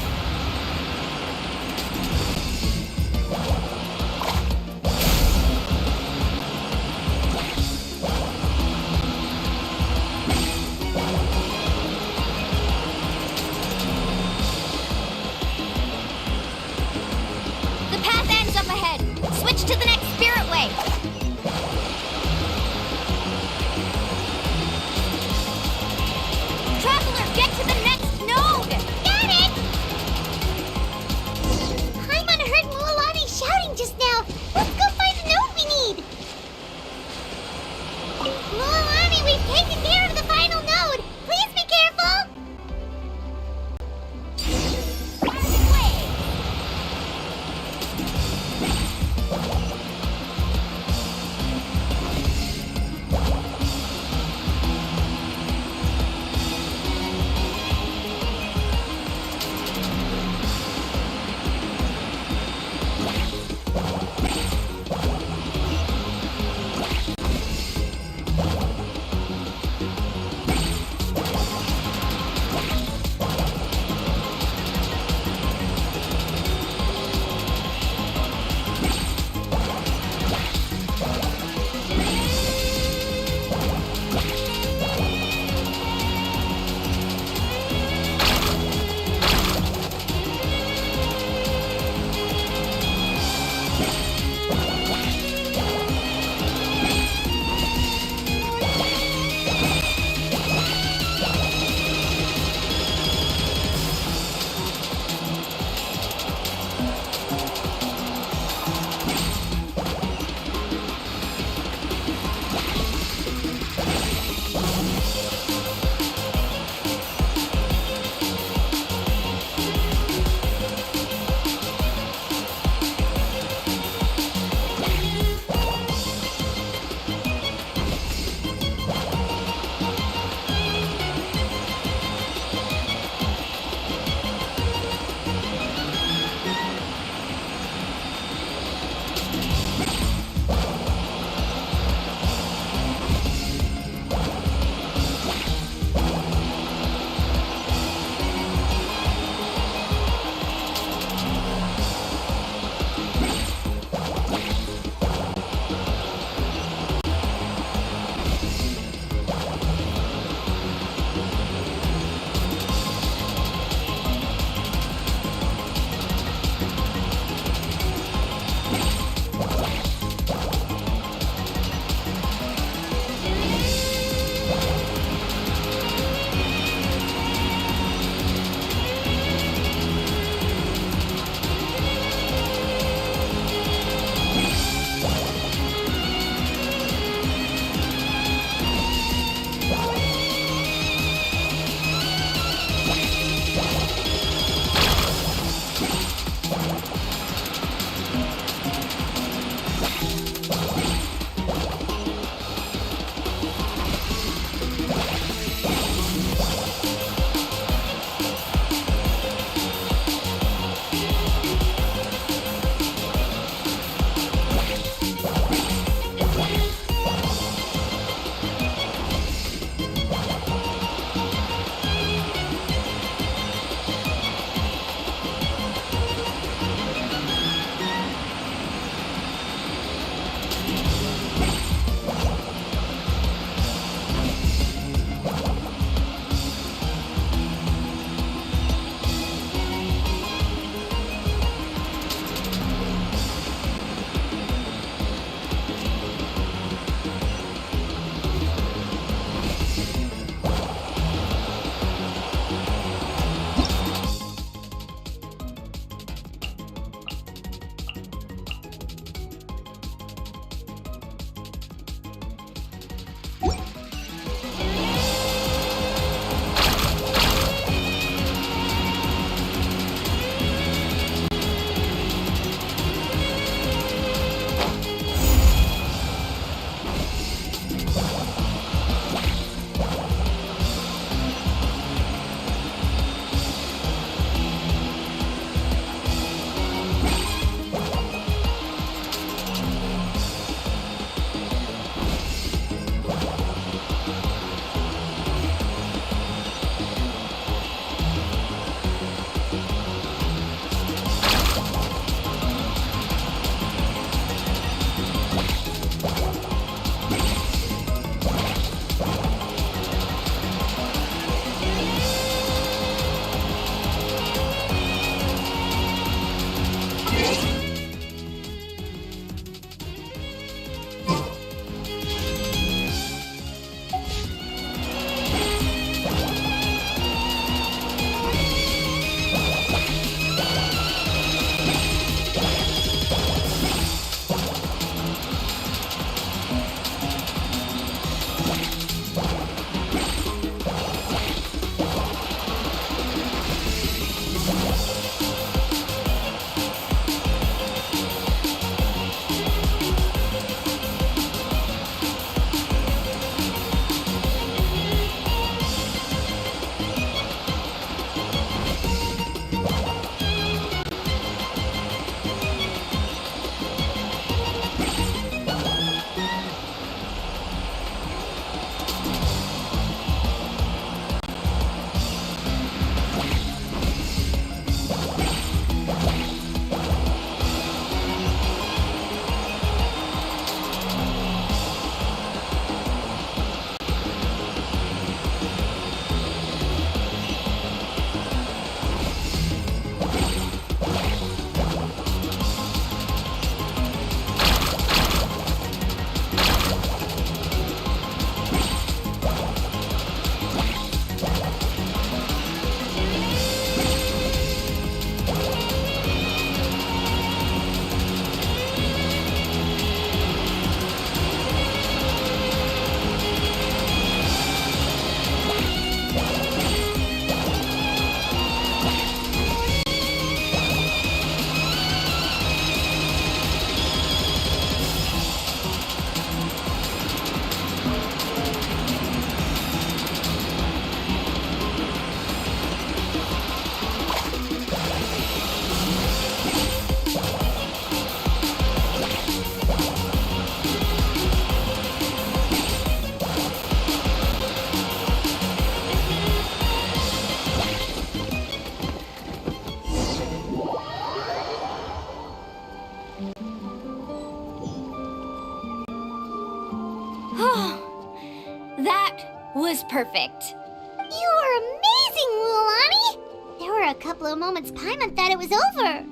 B: was perfect.
C: You were amazing, Luolani! There were a couple of moments Paimon thought it was over.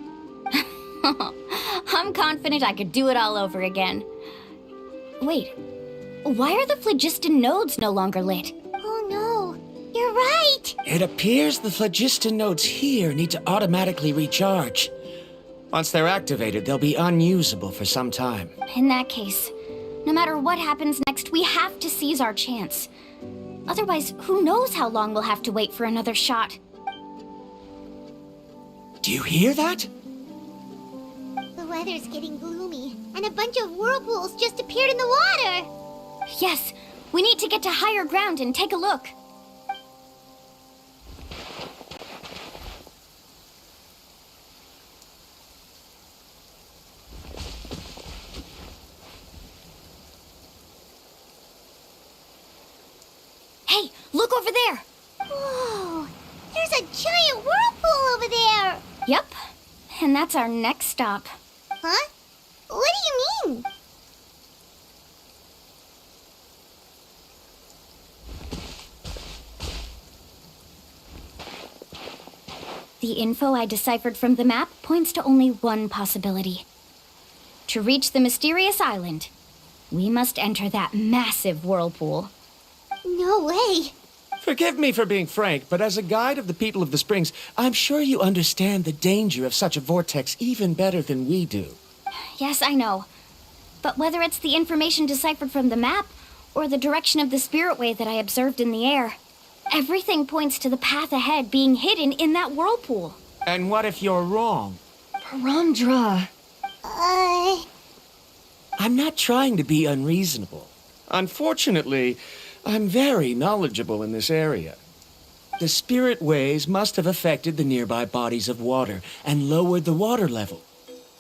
B: I'm confident I could do it all over again. Wait, why are the phlogiston nodes no longer lit?
C: Oh no, you're right!
G: It appears the phlogiston nodes here need to automatically recharge. Once they're activated, they'll be unusable for some time.
B: In that case, no matter what happens next, we have to seize our chance. Otherwise, who knows how long we'll have to wait for another shot.
G: Do you hear that?
C: The weather's getting gloomy, and a bunch of whirlpools just appeared in the water!
B: Yes, we need to get to higher ground and take a look. Hey, look over there!
C: Whoa! There's a giant whirlpool over there!
B: Yep, and that's our next stop.
C: Huh? What do you mean?
B: The info I deciphered from the map points to only one possibility. To reach the mysterious island, we must enter that massive whirlpool.
C: No way!
G: Forgive me for being frank, but as a guide of the people of the Springs, I'm sure you understand the danger of such a vortex even better than we do.
B: Yes, I know. But whether it's the information deciphered from the map, or the direction of the spirit wave that I observed in the air, everything points to the path ahead being hidden in that whirlpool.
G: And what if you're wrong?
F: Paramdra.
G: I'm not trying to be unreasonable. Unfortunately, I'm very knowledgeable in this area. The spirit waves must have affected the nearby bodies of water and lowered the water level.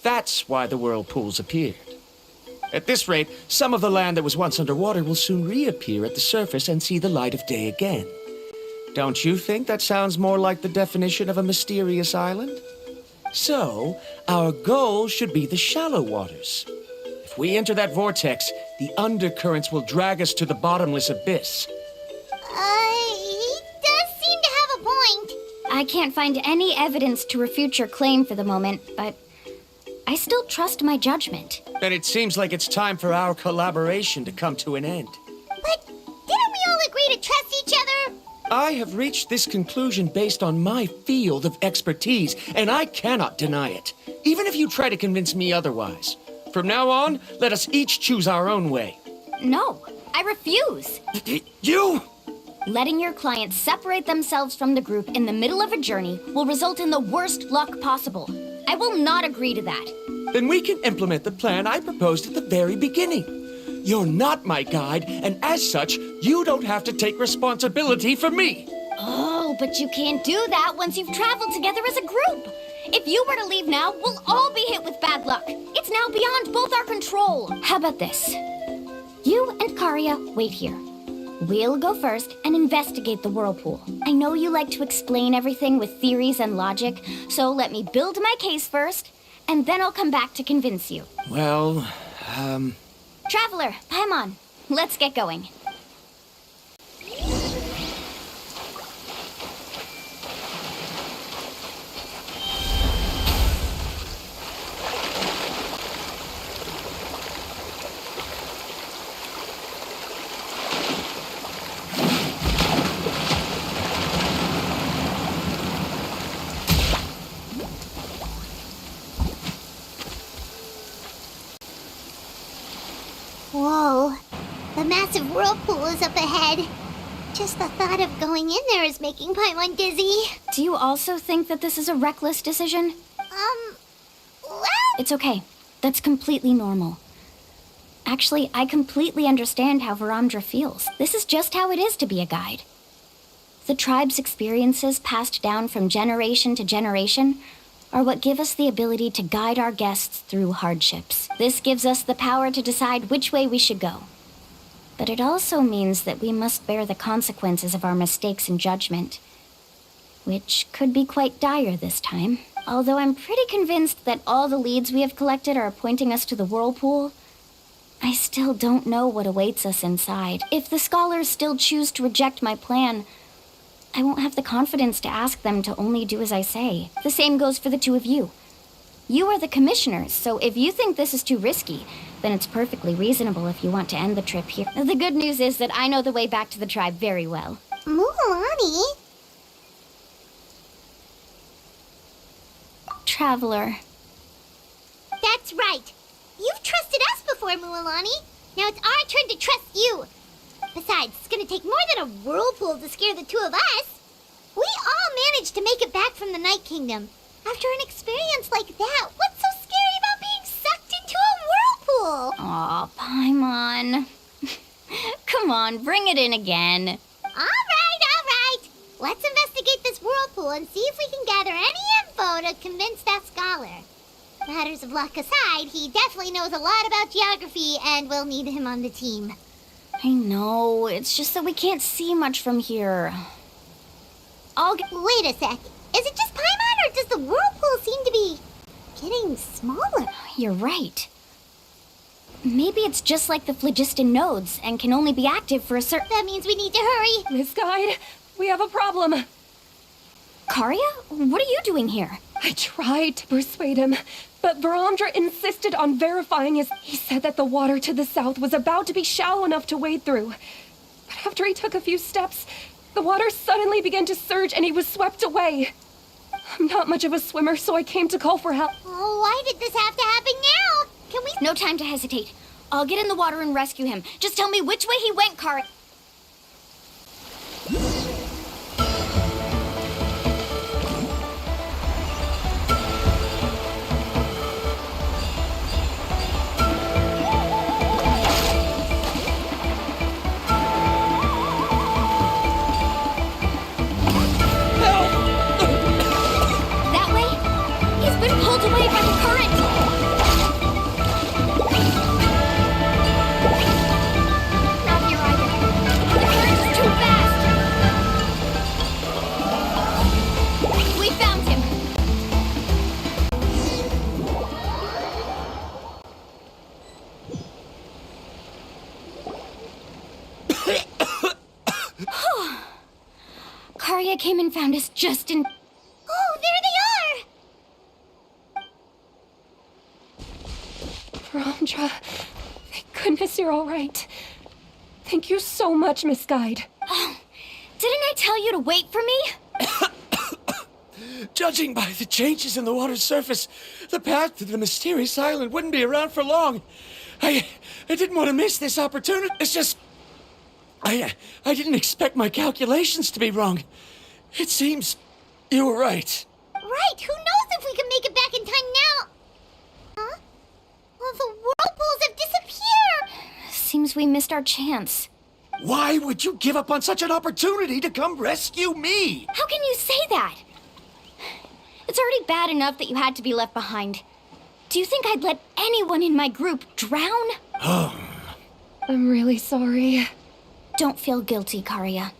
G: That's why the whirlpools appeared. At this rate, some of the land that was once underwater will soon reappear at the surface and see the light of day again. Don't you think that sounds more like the definition of a mysterious island? So, our goal should be the shallow waters. If we enter that vortex, the undercurrents will drag us to the bottomless abyss.
C: He does seem to have a point.
B: I can't find any evidence to refute your claim for the moment, but I still trust my judgment.
G: Then it seems like it's time for our collaboration to come to an end.
C: But didn't we all agree to trust each other?
G: I have reached this conclusion based on my field of expertise, and I cannot deny it, even if you try to convince me otherwise. From now on, let us each choose our own way.
B: No, I refuse.
G: You!
B: Letting your clients separate themselves from the group in the middle of a journey will result in the worst luck possible. I will not agree to that.
G: Then we can implement the plan I proposed at the very beginning. You're not my guide, and as such, you don't have to take responsibility for me.
B: Oh, but you can't do that once you've traveled together as a group. If you were to leave now, we'll all be hit with bad luck. It's now beyond both our control. How about this? You and Karia wait here. We'll go first and investigate the whirlpool. I know you like to explain everything with theories and logic, so let me build my case first, and then I'll come back to convince you.
G: Well,
B: Traveler, Paimon, let's get going.
C: Whoa. The massive whirlpool is up ahead. Just the thought of going in there is making Paimon dizzy.
B: Do you also think that this is a reckless decision?
C: Well...
B: It's okay. That's completely normal. Actually, I completely understand how Varamdra feels. This is just how it is to be a guide. The tribe's experiences passed down from generation to generation are what give us the ability to guide our guests through hardships. This gives us the power to decide which way we should go. But it also means that we must bear the consequences of our mistakes and judgment, which could be quite dire this time. Although I'm pretty convinced that all the leads we have collected are pointing us to the whirlpool, I still don't know what awaits us inside. If the scholars still choose to reject my plan, I won't have the confidence to ask them to only do as I say. The same goes for the two of you. You are the commissioners, so if you think this is too risky, then it's perfectly reasonable if you want to end the trip here. The good news is that I know the way back to the tribe very well.
C: Mualani?
B: Traveler.
C: That's right. You've trusted us before, Mualani. Now it's our turn to trust you. Besides, it's gonna take more than a whirlpool to scare the two of us. We all managed to make it back from the Night Kingdom. After an experience like that, what's so scary about being sucked into a whirlpool?
B: Aw, Paimon. Come on, bring it in again.
C: All right. Let's investigate this whirlpool and see if we can gather any info to convince that scholar. Matters of luck aside, he definitely knows a lot about geography, and we'll need him on the team.
B: I know, it's just that we can't see much from here.
C: Wait a sec. Is it just Paimon, or does the whirlpool seem to be getting smaller?
B: You're right. Maybe it's just like the phlogiston nodes and can only be active for a certain...
C: That means we need to hurry.
F: Miss Guide, we have a problem.
B: Karya? What are you doing here?
F: I tried to persuade him, but Varamdra insisted on verifying his... He said that the water to the south was about to be shallow enough to wade through. But after he took a few steps, the water suddenly began to surge and he was swept away. I'm not much of a swimmer, so I came to call for help.
C: Oh, why did this have to happen now? Can we...
B: No time to hesitate. I'll get in the water and rescue him. Just tell me which way he went, Karya. Pulled away by the current! Not here either. The current is too fast! We found him! Karya came and found us just in...
C: Oh, there they are!
F: Varamdra, thank goodness you're all right. Thank you so much, Miss Guide.
B: Oh, didn't I tell you to wait for me?
G: Judging by the changes in the water's surface, the path to the mysterious island wouldn't be around for long. I didn't want to miss this opportunity. It's just... I didn't expect my calculations to be wrong. It seems you were right.
C: Right, who knows if we can make it back in time now? Huh? Well, the whirlpools have disappeared!
B: Seems we missed our chance.
G: Why would you give up on such an opportunity to come rescue me?
B: How can you say that? It's already bad enough that you had to be left behind. Do you think I'd let anyone in my group drown?
F: I'm really sorry.
B: Don't feel guilty, Karya.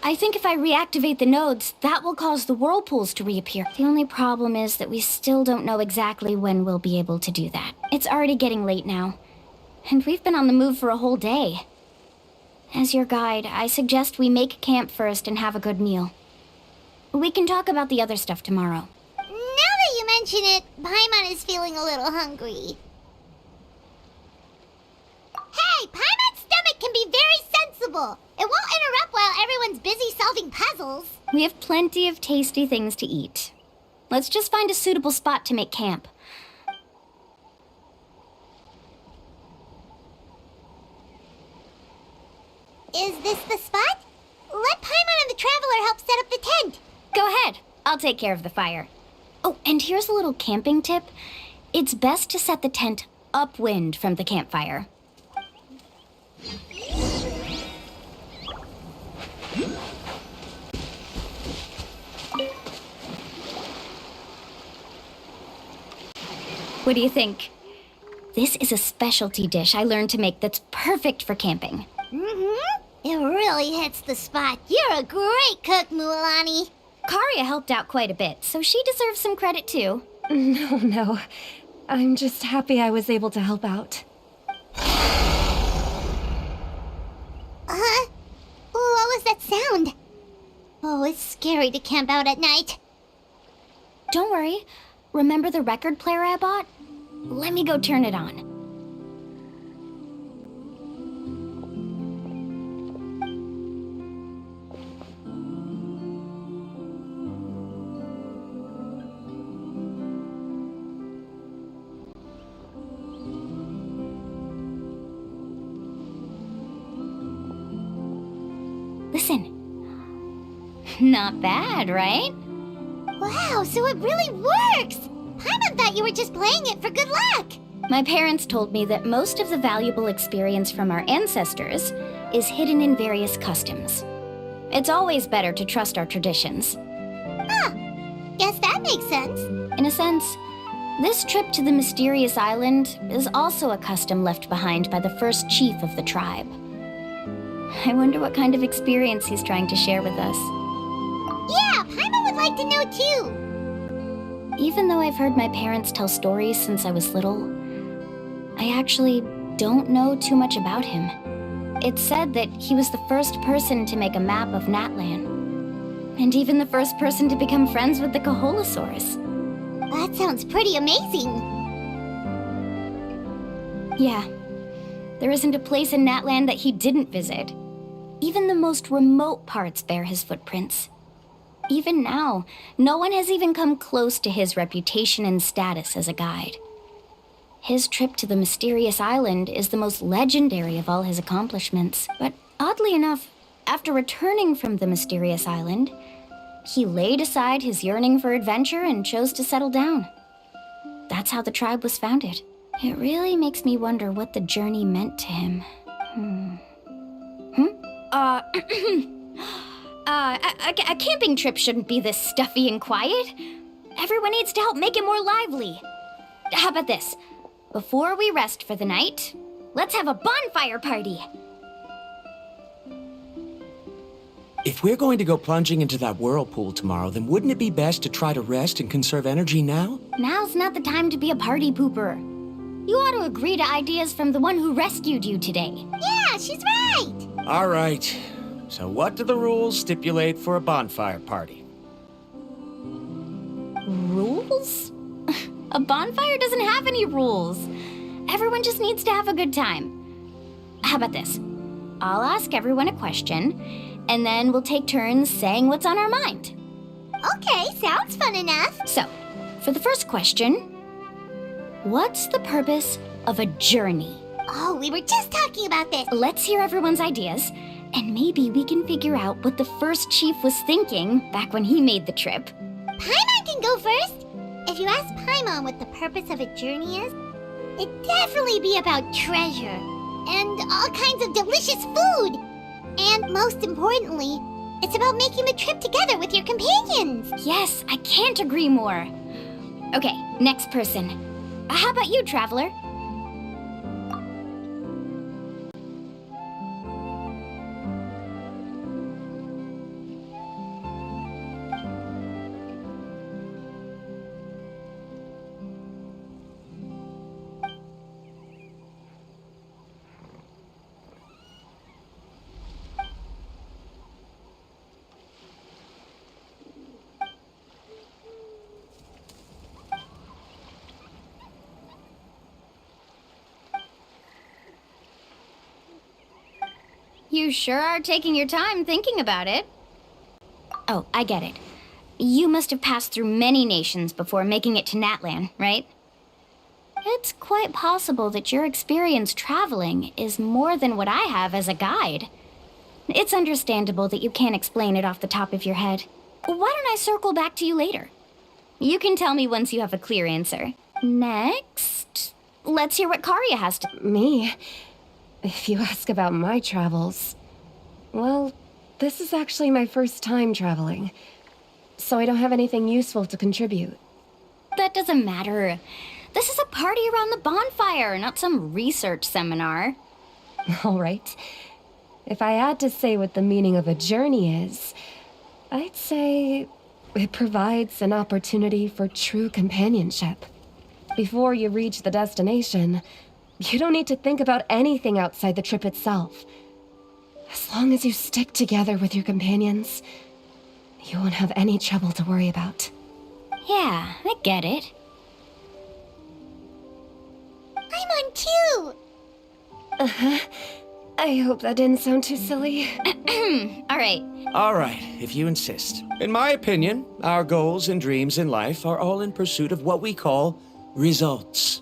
B: I think if I reactivate the nodes, that will cause the whirlpools to reappear. The only problem is that we still don't know exactly when we'll be able to do that. It's already getting late now, and we've been on the move for a whole day. As your guide, I suggest we make camp first and have a good meal. We can talk about the other stuff tomorrow.
C: Now that you mention it, Paimon is feeling a little hungry. Hey, Paimon's stomach can be very sensible. It won't interrupt while everyone's busy solving puzzles.
B: We have plenty of tasty things to eat. Let's just find a suitable spot to make camp.
C: Is this the spot? Let Paimon and the Traveler help set up the tent.
B: Go ahead. I'll take care of the fire. Oh, and here's a little camping tip. It's best to set the tent upwind from the campfire. What do you think? This is a specialty dish I learned to make that's perfect for camping.
C: Mm-hmm. It really hits the spot. You're a great cook, Mualani.
B: Karya helped out quite a bit, so she deserves some credit too.
F: No. I'm just happy I was able to help out.
C: What was that sound? Oh, it's scary to camp out at night.
B: Don't worry. Remember the record player I bought? Let me go turn it on. Listen. Not bad, right?
C: Wow, so it really works! Paimon thought you were just playing it for good luck!
B: My parents told me that most of the valuable experience from our ancestors is hidden in various customs. It's always better to trust our traditions.
C: Guess that makes sense.
B: In a sense, this trip to the mysterious island is also a custom left behind by the first chief of the tribe. I wonder what kind of experience he's trying to share with us.
C: Yeah, Paimon would like to know too.
B: Even though I've heard my parents tell stories since I was little, I actually don't know too much about him. It's said that he was the first person to make a map of Natlan, and even the first person to become friends with the Koholosaurs.
C: That sounds pretty amazing.
B: Yeah, there isn't a place in Natlan that he didn't visit. Even the most remote parts bear his footprints. Even now, no one has even come close to his reputation and status as a guide. His trip to the mysterious island is the most legendary of all his accomplishments. But oddly enough, after returning from the mysterious island, he laid aside his yearning for adventure and chose to settle down. That's how the tribe was founded. It really makes me wonder what the journey meant to him. A camping trip shouldn't be this stuffy and quiet. Everyone needs to help make it more lively. How about this? Before we rest for the night, let's have a bonfire party.
G: If we're going to go plunging into that whirlpool tomorrow, then wouldn't it be best to try to rest and conserve energy now?
B: Now's not the time to be a party pooper. You ought to agree to ideas from the one who rescued you today.
C: Yeah, she's right.
G: All right. So what do the rules stipulate for a bonfire party?
B: Rules? A bonfire doesn't have any rules. Everyone just needs to have a good time. How about this? I'll ask everyone a question, and then we'll take turns saying what's on our mind.
C: Okay, sounds fun enough.
B: So, for the first question, what's the purpose of a journey?
C: Oh, we were just talking about this.
B: Let's hear everyone's ideas, and maybe we can figure out what the first chief was thinking back when he made the trip.
C: Paimon can go first. If you ask Paimon what the purpose of a journey is, it'd definitely be about treasure and all kinds of delicious food. And most importantly, it's about making the trip together with your companions.
B: Yes, I can't agree more. Okay, next person. How about you, Traveler? You sure are taking your time thinking about it. Oh, I get it. You must have passed through many nations before making it to Natlan, right? It's quite possible that your experience traveling is more than what I have as a guide. It's understandable that you can't explain it off the top of your head. Why don't I circle back to you later? You can tell me once you have a clear answer. Next, let's hear what Karya has to...
F: Me? If you ask about my travels... Well, this is actually my first time traveling, so I don't have anything useful to contribute.
B: That doesn't matter. This is a party around the bonfire, not some research seminar.
F: All right. If I had to say what the meaning of a journey is, I'd say it provides an opportunity for true companionship. Before you reach the destination, You don't need to think about anything outside the trip itself. As long as you stick together with your companions, you won't have any trouble to worry about.
B: Yeah, I get it.
C: I'm on too!
F: Uh-huh. I hope that didn't sound too silly.
B: All right.
G: All right, if you insist. In my opinion, our goals and dreams in life are all in pursuit of what we call results.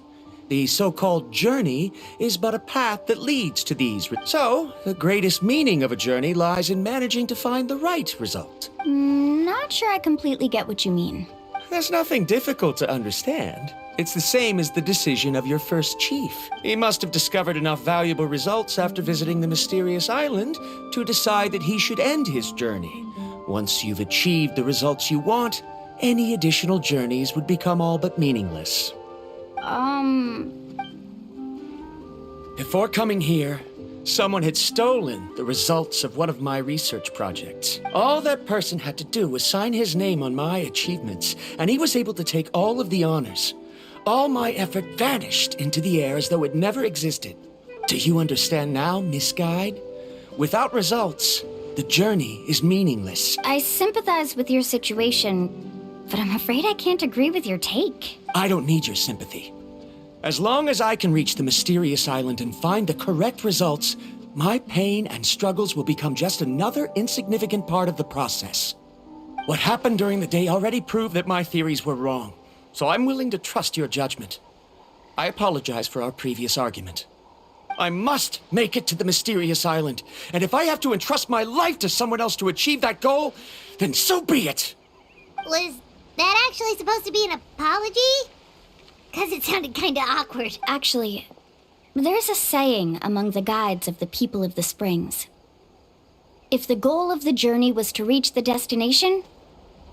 G: The so-called journey is but a path that leads to these. So, the greatest meaning of a journey lies in managing to find the right result.
B: Not sure I completely get what you mean.
G: There's nothing difficult to understand. It's the same as the decision of your first chief. He must have discovered enough valuable results after visiting the mysterious island to decide that he should end his journey. Once you've achieved the results you want, any additional journeys would become all but meaningless. Before coming here, someone had stolen the results of one of my research projects. All that person had to do was sign his name on my achievements, and he was able to take all of the honors. All my effort vanished into the air as though it never existed. Do you understand now, Miss Guide? Without results, the journey is meaningless.
B: I sympathize with your situation, but I'm afraid I can't agree with your take.
G: I don't need your sympathy. As long as I can reach the mysterious island and find the correct results, my pain and struggles will become just another insignificant part of the process. What happened during the day already proved that my theories were wrong, so I'm willing to trust your judgment. I apologize for our previous argument. I must make it to the mysterious island, and if I have to entrust my life to someone else to achieve that goal, then so be it!
C: Was that actually supposed to be an apology? Because it sounded kinda awkward.
B: Actually, there's a saying among the guides of the people of the springs. If the goal of the journey was to reach the destination,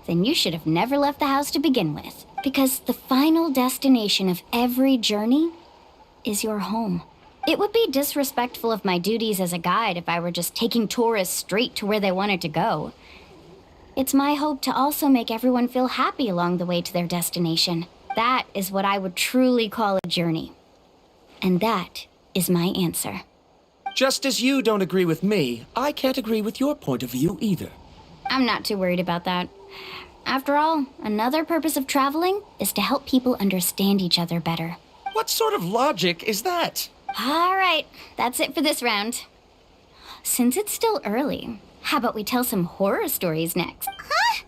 B: then you should have never left the house to begin with. Because the final destination of every journey is your home. It would be disrespectful of my duties as a guide if I were just taking tourists straight to where they wanted to go. It's my hope to also make everyone feel happy along the way to their destination. That is what I would truly call a journey. And that is my answer.
G: Just as you don't agree with me, I can't agree with your point of view either.
B: I'm not too worried about that. After all, another purpose of traveling is to help people understand each other better.
G: What sort of logic is that?
B: All right, that's it for this round. Since it's still early, how about we tell some horror stories next?
C: Huh?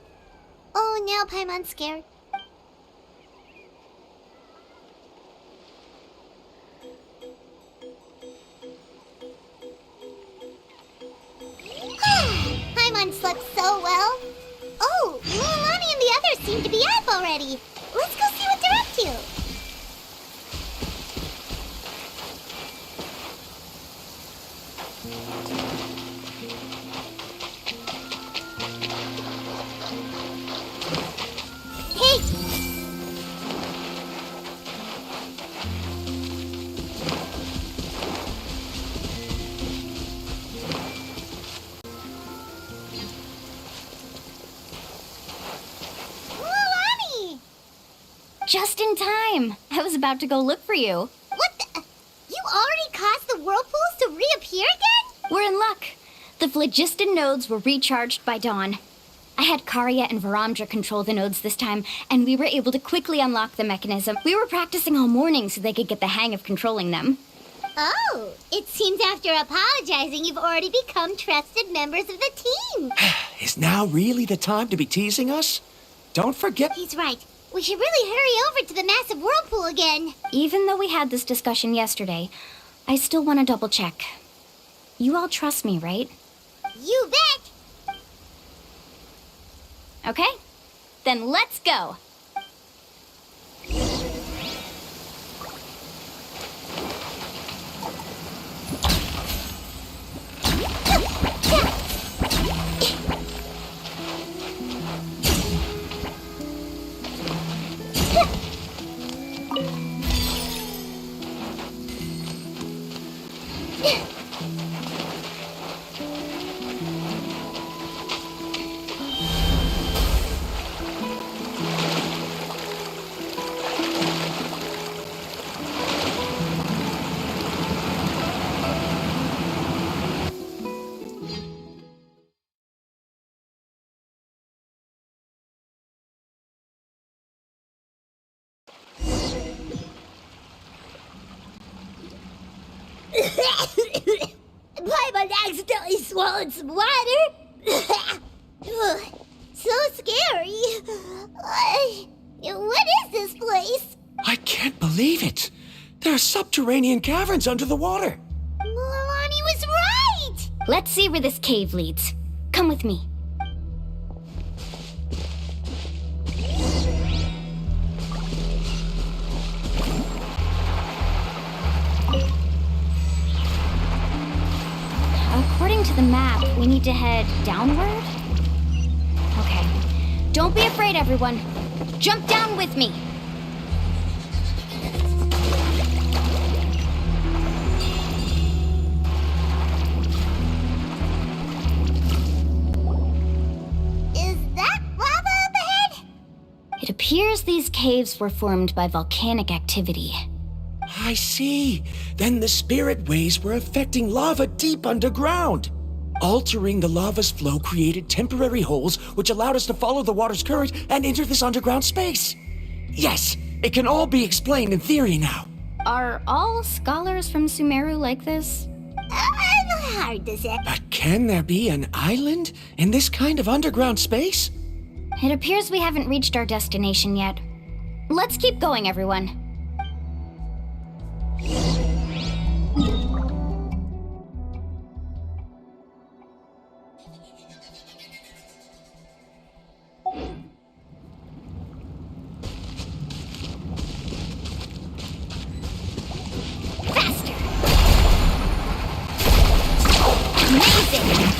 C: Oh, now Paimon's scared. Paimon slept so well. Oh, Mulan and the others seem to be up already. Let's go see what they're up to. Hey! Mulan!
B: Just in time. I was about to go look for you.
C: What the? You already caused the whirlpools to reappear again?
B: We're in luck. The phlogiston nodes were recharged by dawn. I had Karya and Varamdra control the nodes this time, and we were able to quickly unlock the mechanism. We were practicing all morning so they could get the hang of controlling them.
C: Oh, it seems after apologizing, you've already become trusted members of the team.
G: Is now really the time to be teasing us? Don't forget...
C: He's right. We should really hurry over to the massive whirlpool again.
B: Even though we had this discussion yesterday, I still want to double check. You all trust me, right?
C: You bet.
B: Okay, then let's go.
C: Paimon accidentally swallowed some water. So scary. What is this place?
G: I can't believe it. There are subterranean caverns under the water.
C: Milani was right!
B: Let's see where this cave leads. Come with me. According to the map, we need to head downward? Okay. Don't be afraid, everyone. Jump down with me.
C: Is that lava up ahead?
B: It appears these caves were formed by volcanic activity.
G: I see. Then the spirit waves were affecting lava deep underground. Altering the lava's flow created temporary holes which allowed us to follow the water's current and enter this underground space. Yes, it can all be explained in theory now.
B: Are all scholars from Sumeru like this?
C: Hard to say.
G: But can there be an island in this kind of underground space?
B: It appears we haven't reached our destination yet. Let's keep going, everyone.
C: Faster! Amazing!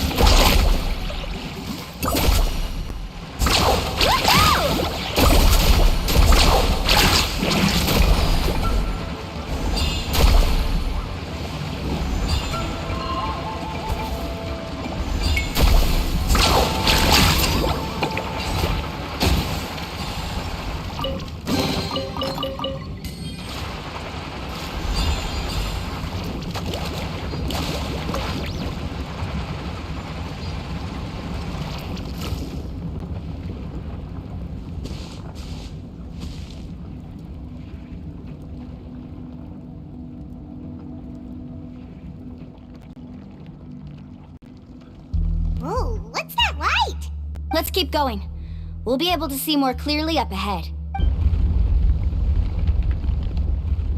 C: Whoa, what's that light?
B: Let's keep going. We'll be able to see more clearly up ahead.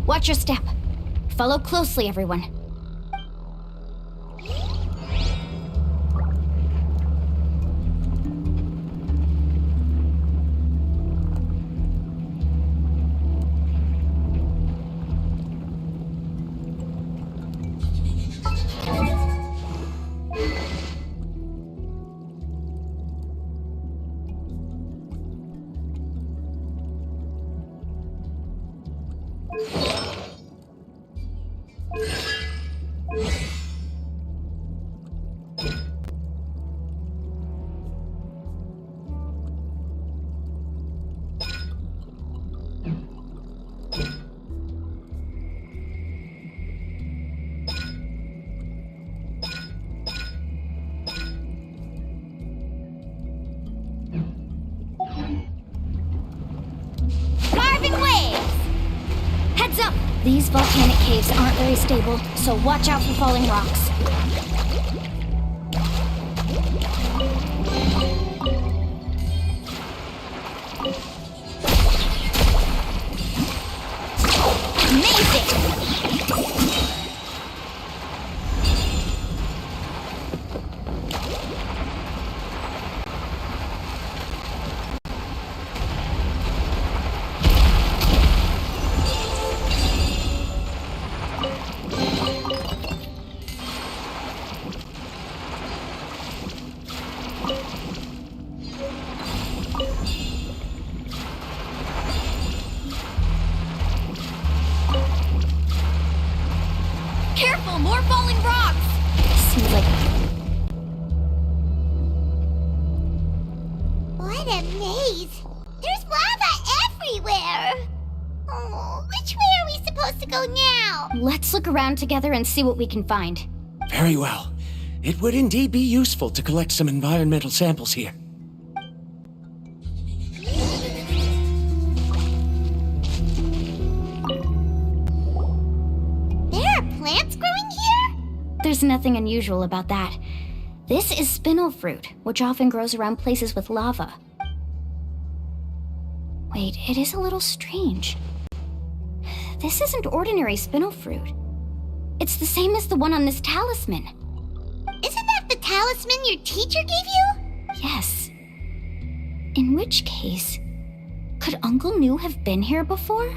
B: Watch your step. Follow closely, everyone.
C: Carving waves!
B: Heads up! These volcanic caves aren't very stable, so watch out for falling rocks.
C: Careful, more falling rocks!
B: Seems like
C: What a maze! There's lava everywhere! Oh, which way are we supposed to go now?
B: let's look around together and see what we can find.
G: Very well. It would indeed be useful to collect some environmental samples here.
C: There are plants growing
B: There's nothing unusual about that. This is spinel fruit, which often grows around places with lava. Wait, it is a little strange. This isn't ordinary spinel fruit. It's the same as the one on this talisman.
C: Isn't that the talisman your teacher gave you?
B: Yes. In which case, could Uncle New have been here before?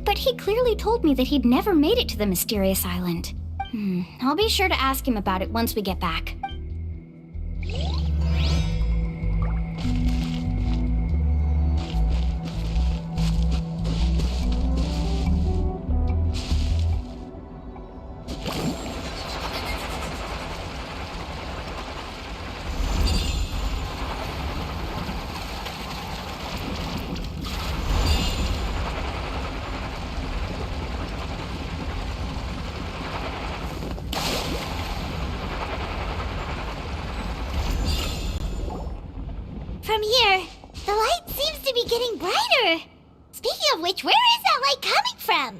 B: But he clearly told me that he'd never made it to the mysterious island. I'll be sure to ask him about it once we get back.
C: From here, the light seems to be getting brighter. Speaking of which, where is that light coming from?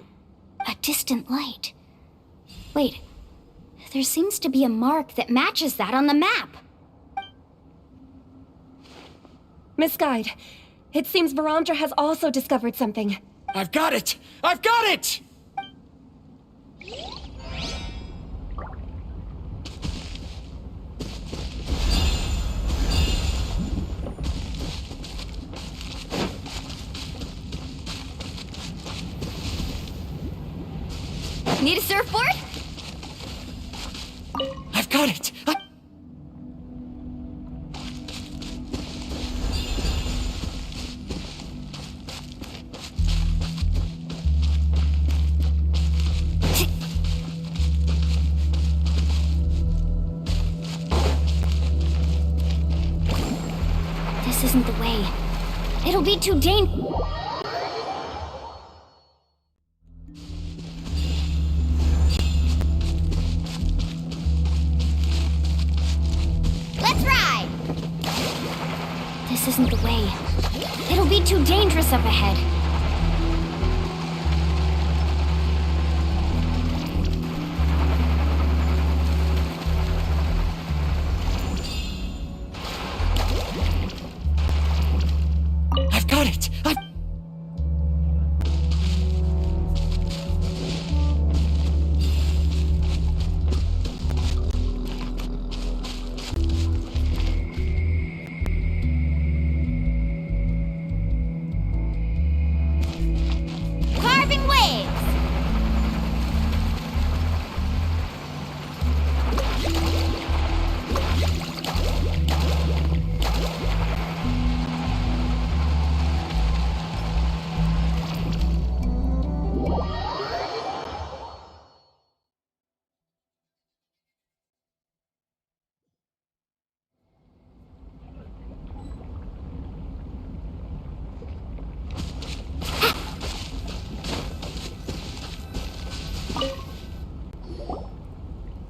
B: A distant light. Wait, there seems to be a mark that matches that on the map.
F: Miss Guide, it seems Varamdra has also discovered something.
G: I've got it! I've got it!
B: Need a surfboard?
G: I've got it!
B: This isn't the way. It'll be too dangerous.
C: Let's ride!
B: This isn't the way. It'll be too dangerous up ahead.
G: I've got it!
C: Carving waves!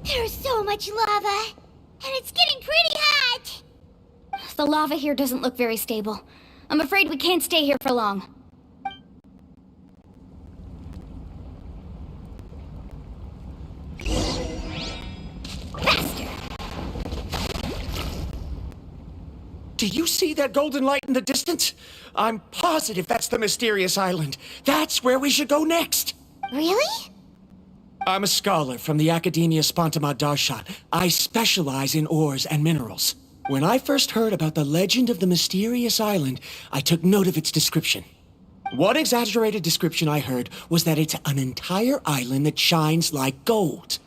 C: There's so much lava, and it's getting pretty hot.
B: The lava here doesn't look very stable. I'm afraid we can't stay here for long.
C: Faster!
G: Do you see that golden light in the distance? I'm positive that's the mysterious island. That's where we should go next.
C: Really?
G: I'm a scholar from the Academia Spontima Darshan. I specialize in ores and minerals. When I first heard about the legend of the mysterious island, I took note of its description. One exaggerated description I heard was that it's an entire island that shines like gold.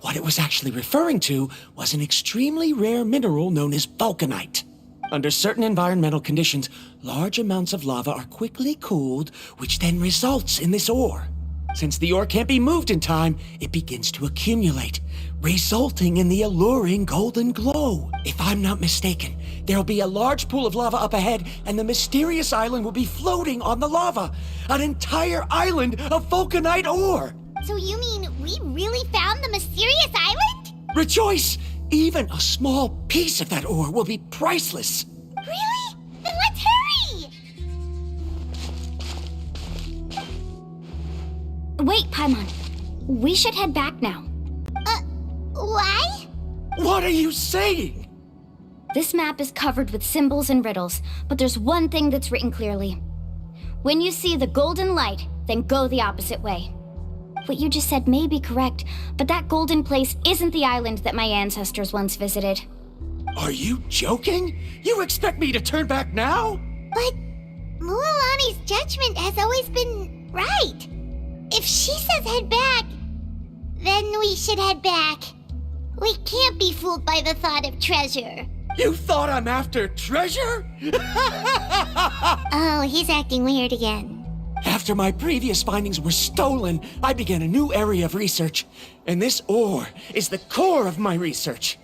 G: What it was actually referring to was an extremely rare mineral known as vulcanite. Under certain environmental conditions, large amounts of lava are quickly cooled, which then results in this ore. Since the ore can't be moved in time, it begins to accumulate, resulting in the alluring golden glow. If I'm not mistaken, there'll be a large pool of lava up ahead, and the mysterious island will be floating on the lava. An entire island of vulcanite ore!
C: So you mean we really found the mysterious island?
G: Rejoice! Even a small piece of that ore will be priceless.
C: Really? Then let's hurry!
B: Wait, Paimon. We should head back now.
G: What are you saying?
B: This map is covered with symbols and riddles, but there's one thing that's written clearly. When you see the golden light, then go the opposite way. What you just said may be correct, but that golden place isn't the island that my ancestors once visited.
G: Are you joking? You expect me to turn back now?
C: But Mualani's judgment has always been right. If she says head back, then we should head back. We can't be fooled by the thought of treasure.
G: You thought I'm after treasure?
C: Oh, he's acting weird again.
G: After my previous findings were stolen, I began a new area of research. And this ore is the core of my research.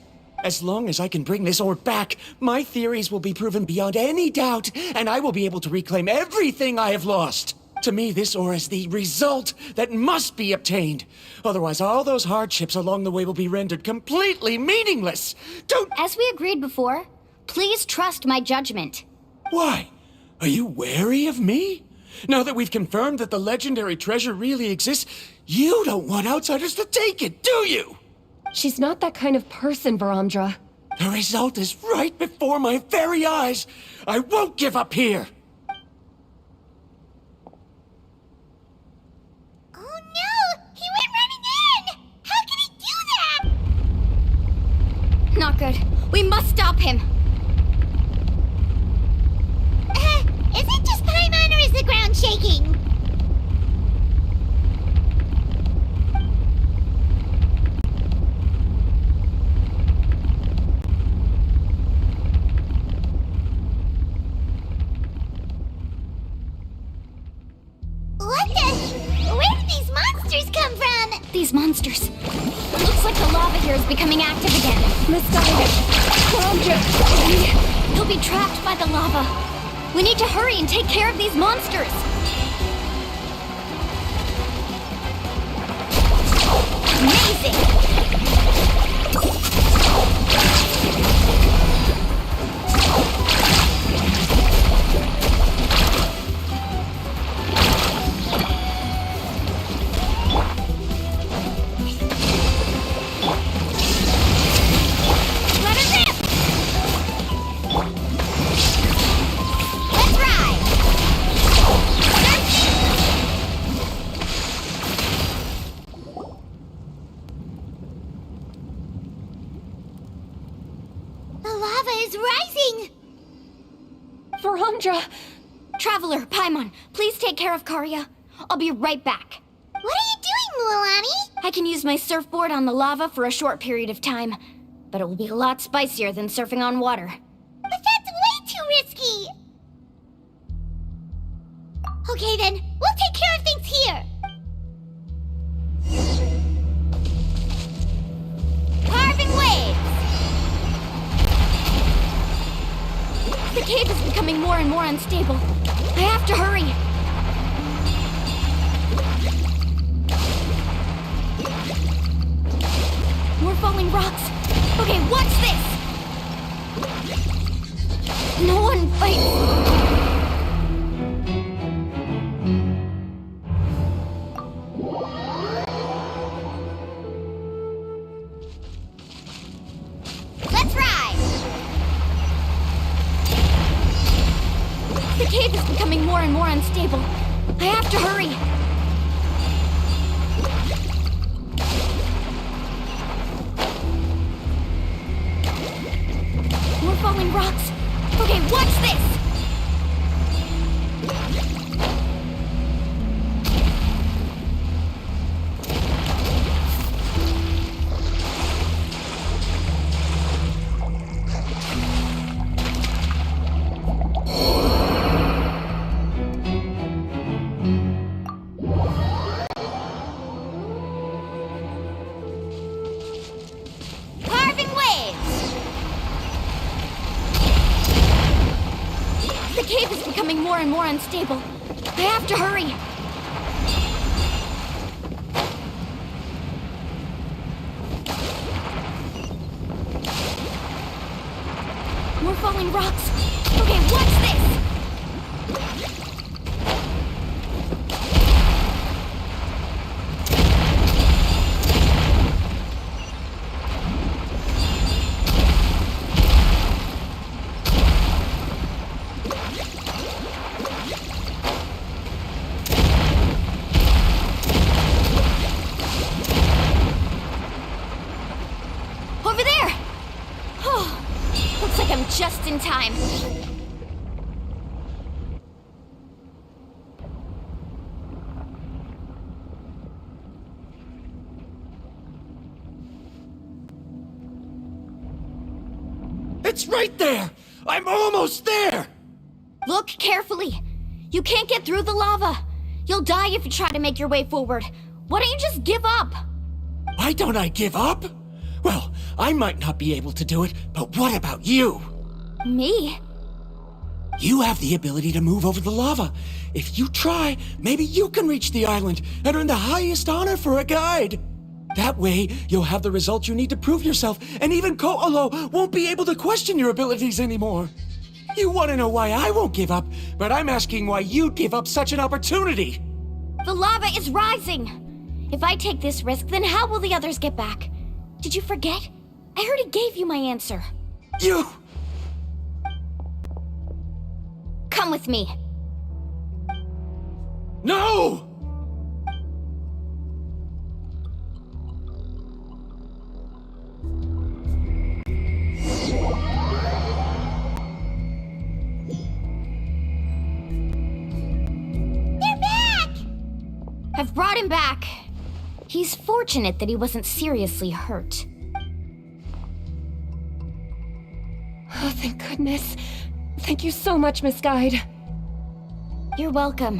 G: As long as I can bring this ore back, my theories will be proven beyond any doubt, and I will be able to reclaim everything I have lost. To me, this ore is the result that must be obtained. Otherwise, all those hardships along the way will be rendered completely meaningless. Don't...
B: As we agreed before, please trust my judgment.
G: Why? Are you wary of me? Now that we've confirmed that the legendary treasure really exists, you don't want outsiders to take it, do you?
F: She's not that kind of person, Varamdra.
G: The result is right before my very eyes. I won't give up here.
C: Oh no! He went running in! How can he do that?
B: Not good. We must stop him.
C: Is it just Paimon or is the ground shaking? What the? Where did these monsters come from?
B: These monsters. Looks like the lava here is becoming active again.
F: Misguided. Varamdra,
B: He'll be trapped by the lava. We need to hurry and take care of these monsters. Amazing!
C: Let it rip! Let's ride! The lava is rising!
F: Varamdra!
B: Traveler, Paimon, please take care of Karya. I'll be right back.
C: What are you doing, Mualani?
B: I can use my surfboard on the lava for a short period of time, but it will be a lot spicier than surfing on water.
C: But that's way too risky! Okay then, we'll take care of things here! Carving waves!
B: The cave is becoming more and more unstable. I have to hurry. More falling rocks. Okay, watch this! No one bites.
C: Let's ride!
B: The cave is becoming more and more unstable. I have to hurry. More falling rocks. Okay, watch this!
C: Carving waves!
B: The cave is becoming more and more unstable. I have to hurry. More falling rocks. Okay, watch this! just in time.
G: It's right there! I'm almost there!
B: Look carefully. You can't get through the lava. You'll die if you try to make your way forward. Why don't you just give up?
G: Why don't I give up? Well, I might not be able to do it, but what about you?
B: Me?
G: You have the ability to move over the lava. If you try, maybe you can reach the island and earn the highest honor for a guide. That way, you'll have the results you need to prove yourself, and even Ko'olo won't be able to question your abilities anymore. You want to know why I won't give up, but I'm asking why you'd give up such an opportunity.
B: The lava is rising. If I take this risk, then how will the others get back? Did you forget? I already gave you my answer.
G: You...
B: Come with me.
G: No!
B: I've brought him back. He's fortunate that he wasn't seriously hurt.
F: Oh, thank goodness. Thank you so much, Miss Guide.
B: You're welcome.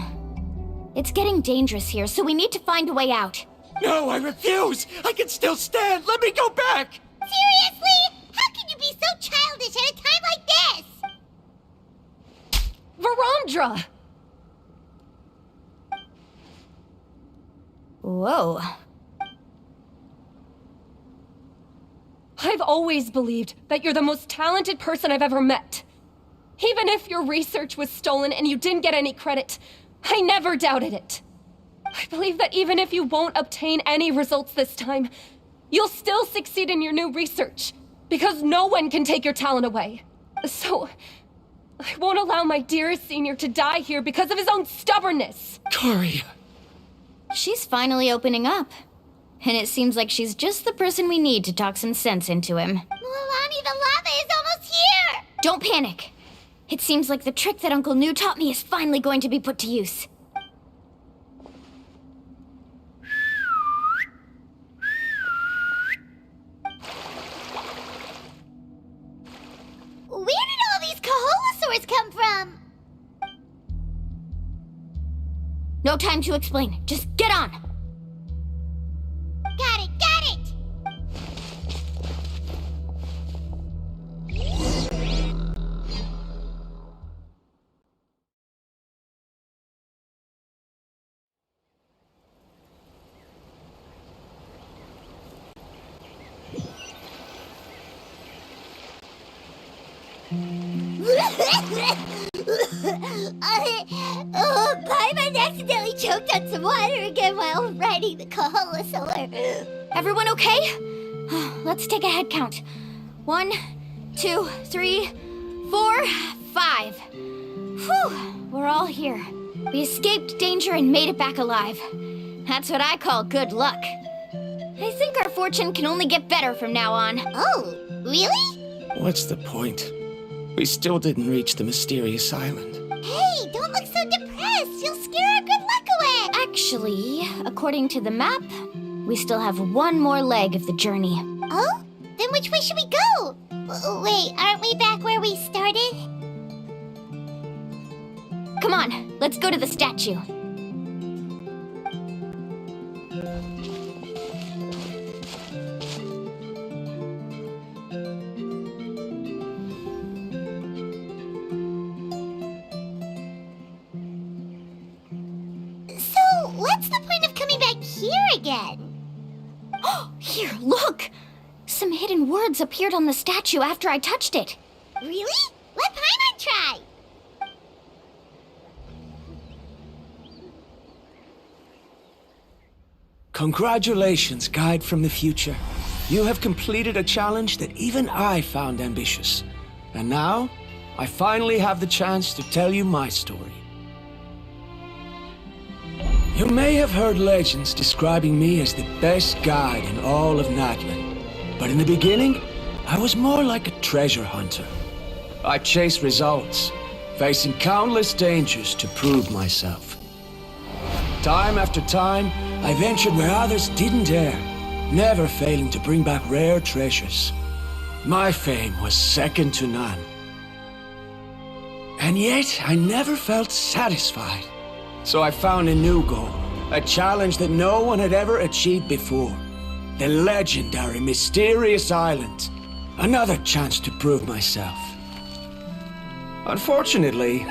B: It's getting dangerous here, so we need to find a way out.
G: No, I refuse! I can still stand! Let me go back!
C: Seriously? How can you be so childish at a time like this?
F: Verandra!
B: Whoa.
F: I've always believed that you're the most talented person I've ever met. Even if your research was stolen and you didn't get any credit, I never doubted it. I believe that even if you won't obtain any results this time, you'll still succeed in your new research, because no one can take your talent away. So, I won't allow my dearest senior to die here because of his own stubbornness.
G: Kari.
B: She's finally opening up. And it seems like she's just the person we need to talk some sense into him.
C: Milani, the lava is almost here!
B: Don't panic. It seems like the trick that Uncle New taught me is finally going to be put to use.
C: Where did all these Koholosaurs come from?
B: No time to explain. Just get on.
C: Got it, got it! Paimon accidentally choked on some water again while riding the Koholosaur.
B: Everyone okay? Let's take a head count. 1, 2, 3, 4, 5. Whew, we're all here. We escaped danger and made it back alive. That's what I call good luck. I think our fortune can only get better from now on.
C: Oh, really?
G: What's the point? We still didn't reach the mysterious island.
C: Hey, don't look so depressed. You'll scare our good luck away.
B: Actually, according to the map, we still have one more leg of the journey.
C: Oh? Then which way should we go? Wait, aren't we back where we started?
B: Come on, let's go to the statue.
C: So, what's the point of coming back here again?
B: Oh, here, look! Some hidden words appeared on the statue after I touched it.
C: Really? Let Paimon try.
G: Congratulations, Guide from the Future. You have completed a challenge that even I found ambitious. And now, I finally have the chance to tell you my story. You may have heard legends describing me as the best guide in all of Natlan. But in the beginning, I was more like a treasure hunter. I chased results, facing countless dangers to prove myself. Time after time, I ventured where others didn't dare, never failing to bring back rare treasures. My fame was second to none. And yet, I never felt satisfied. So I found a new goal, a challenge that no one had ever achieved before. The legendary Mysterious Island. Another chance to prove myself. Unfortunately,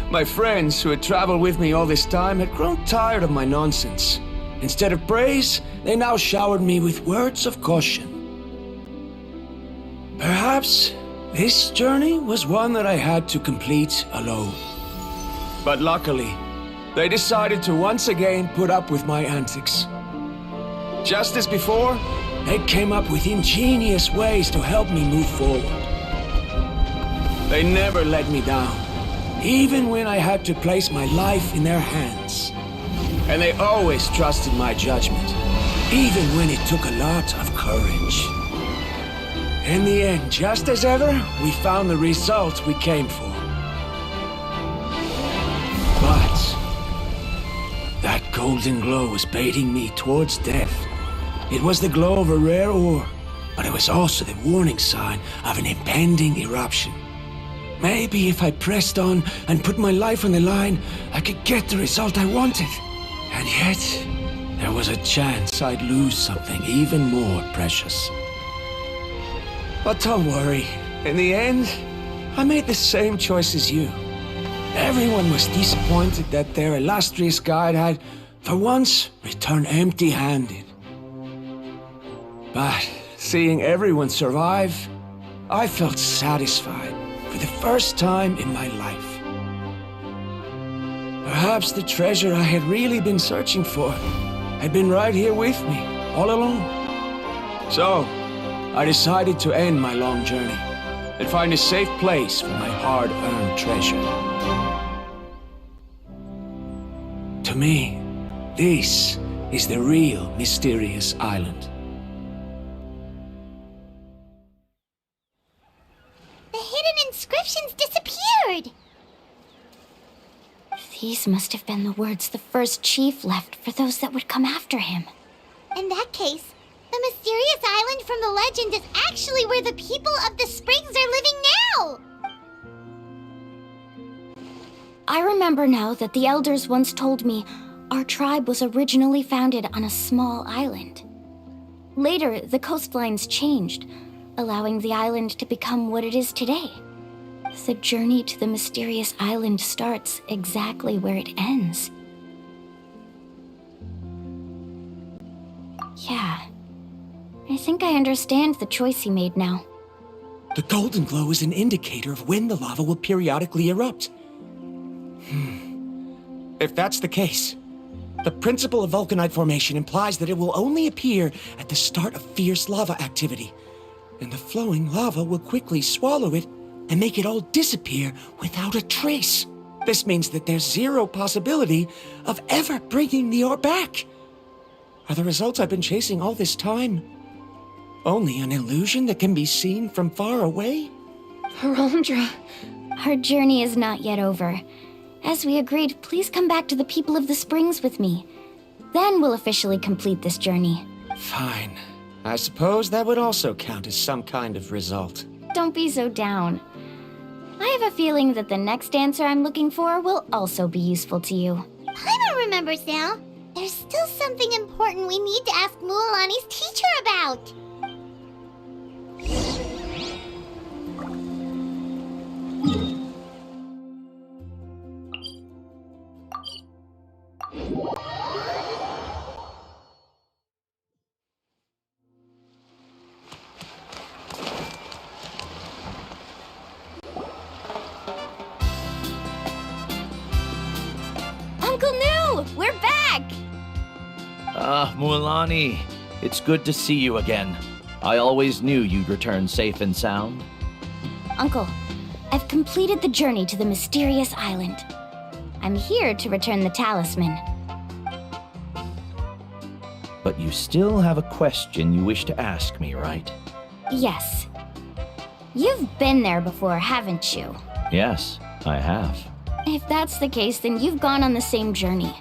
G: my friends who had traveled with me all this time had grown tired of my nonsense. Instead of praise, they now showered me with words of caution. Perhaps this journey was one that I had to complete alone. But luckily, they decided to once again put up with my antics. Just as before, they came up with ingenious ways to help me move forward. They never let me down, even when I had to place my life in their hands. And they always trusted my judgment, even when it took a lot of courage. In the end, just as ever, we found the result we came for. But that golden glow was baiting me towards death. It was the glow of a rare ore, but it was also the warning sign of an impending eruption. Maybe if I pressed on and put my life on the line, I could get the result I wanted. And yet, there was a chance I'd lose something even more precious. But don't worry, in the end, I made the same choice as you. Everyone was disappointed that their illustrious guide had, for once, returned empty-handed. But seeing everyone survive, I felt satisfied for the first time in my life. Perhaps the treasure I had really been searching for had been right here with me, all along. So, I decided to end my long journey and find a safe place for my hard-earned treasure. To me, this is the real Mysterious Island.
C: The hidden inscriptions disappeared!
B: These must have been the words the first chief left for those that would come after him.
C: In that case, the mysterious island from the legend is actually where the people of the springs are living now!
B: I remember now that the elders once told me our tribe was originally founded on a small island. Later, the coastlines changed, allowing the island to become what it is today. The journey to the mysterious island starts exactly where it ends. Yeah. I think I understand the choice he made now.
G: The golden glow is an indicator of when the lava will periodically erupt. If that's the case, the principle of vulcanite formation implies that it will only appear at the start of fierce lava activity, and the flowing lava will quickly swallow it and make it all disappear without a trace. This means that there's zero possibility of ever bringing the ore back. Are the results I've been chasing all this time only an illusion that can be seen from far away?
F: Verandra.
B: Our journey is not yet over. As we agreed, please come back to the people of the springs with me. Then we'll officially complete this journey.
G: Fine. I suppose that would also count as some kind of result.
B: Don't be so down. I have a feeling that the next answer I'm looking for will also be useful to you.
C: Paimon remembers now. There's still something important we need to ask Mualani's teacher about.
B: Uncle New! We're back!
J: Ah, Mualani, it's good to see you again. I always knew you'd return safe and sound.
B: Uncle, I've completed the journey to the mysterious island. I'm here to return the talisman.
J: But you still have a question you wish to ask me, right?
B: Yes. You've been there before, haven't you?
J: Yes, I have.
B: If that's the case, then you've gone on the same journey.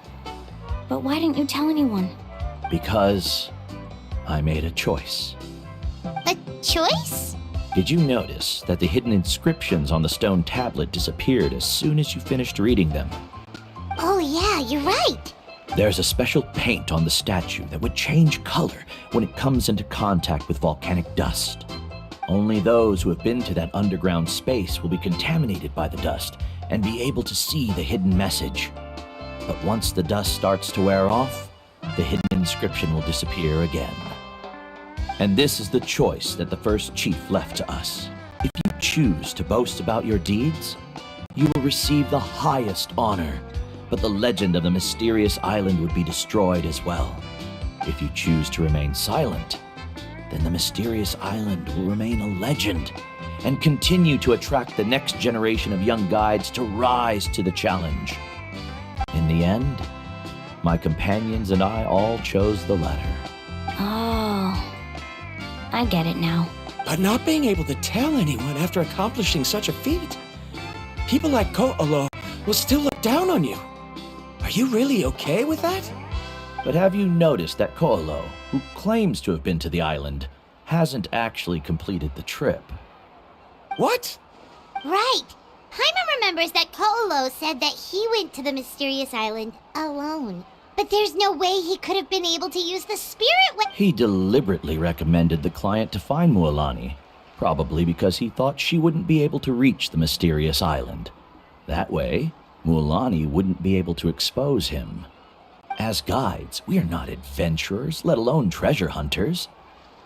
B: But why didn't you tell anyone?
J: Because I made a choice.
C: A choice?
J: Did you notice that the hidden inscriptions on the stone tablet disappeared as soon as you finished reading them?
C: Oh yeah, you're right.
J: There's a special paint on the statue that would change color when it comes into contact with volcanic dust. Only those who have been to that underground space will be contaminated by the dust and be able to see the hidden message. But once the dust starts to wear off, the hidden inscription will disappear again. And this is the choice that the first chief left to us. If you choose to boast about your deeds, you will receive the highest honor, but the legend of the mysterious island would be destroyed as well. If you choose to remain silent, then the mysterious island will remain a legend and continue to attract the next generation of young guides to rise to the challenge. In the end, my companions and I all chose the latter.
B: Oh, I get it now.
G: But not being able to tell anyone after accomplishing such a feat. People like Ko'olo will still look down on you. Are you really okay with that?
J: But have you noticed that Ko'olo, who claims to have been to the island, hasn't actually completed the trip?
G: What?
C: Right. Paimon remembers that Ko'olo said that he went to the mysterious island alone. But there's no way he could have been able to use the spirit
J: He deliberately recommended the client to find Mualani, probably because he thought she wouldn't be able to reach the mysterious island. That way, Mualani wouldn't be able to expose him. As guides, we are not adventurers, let alone treasure hunters.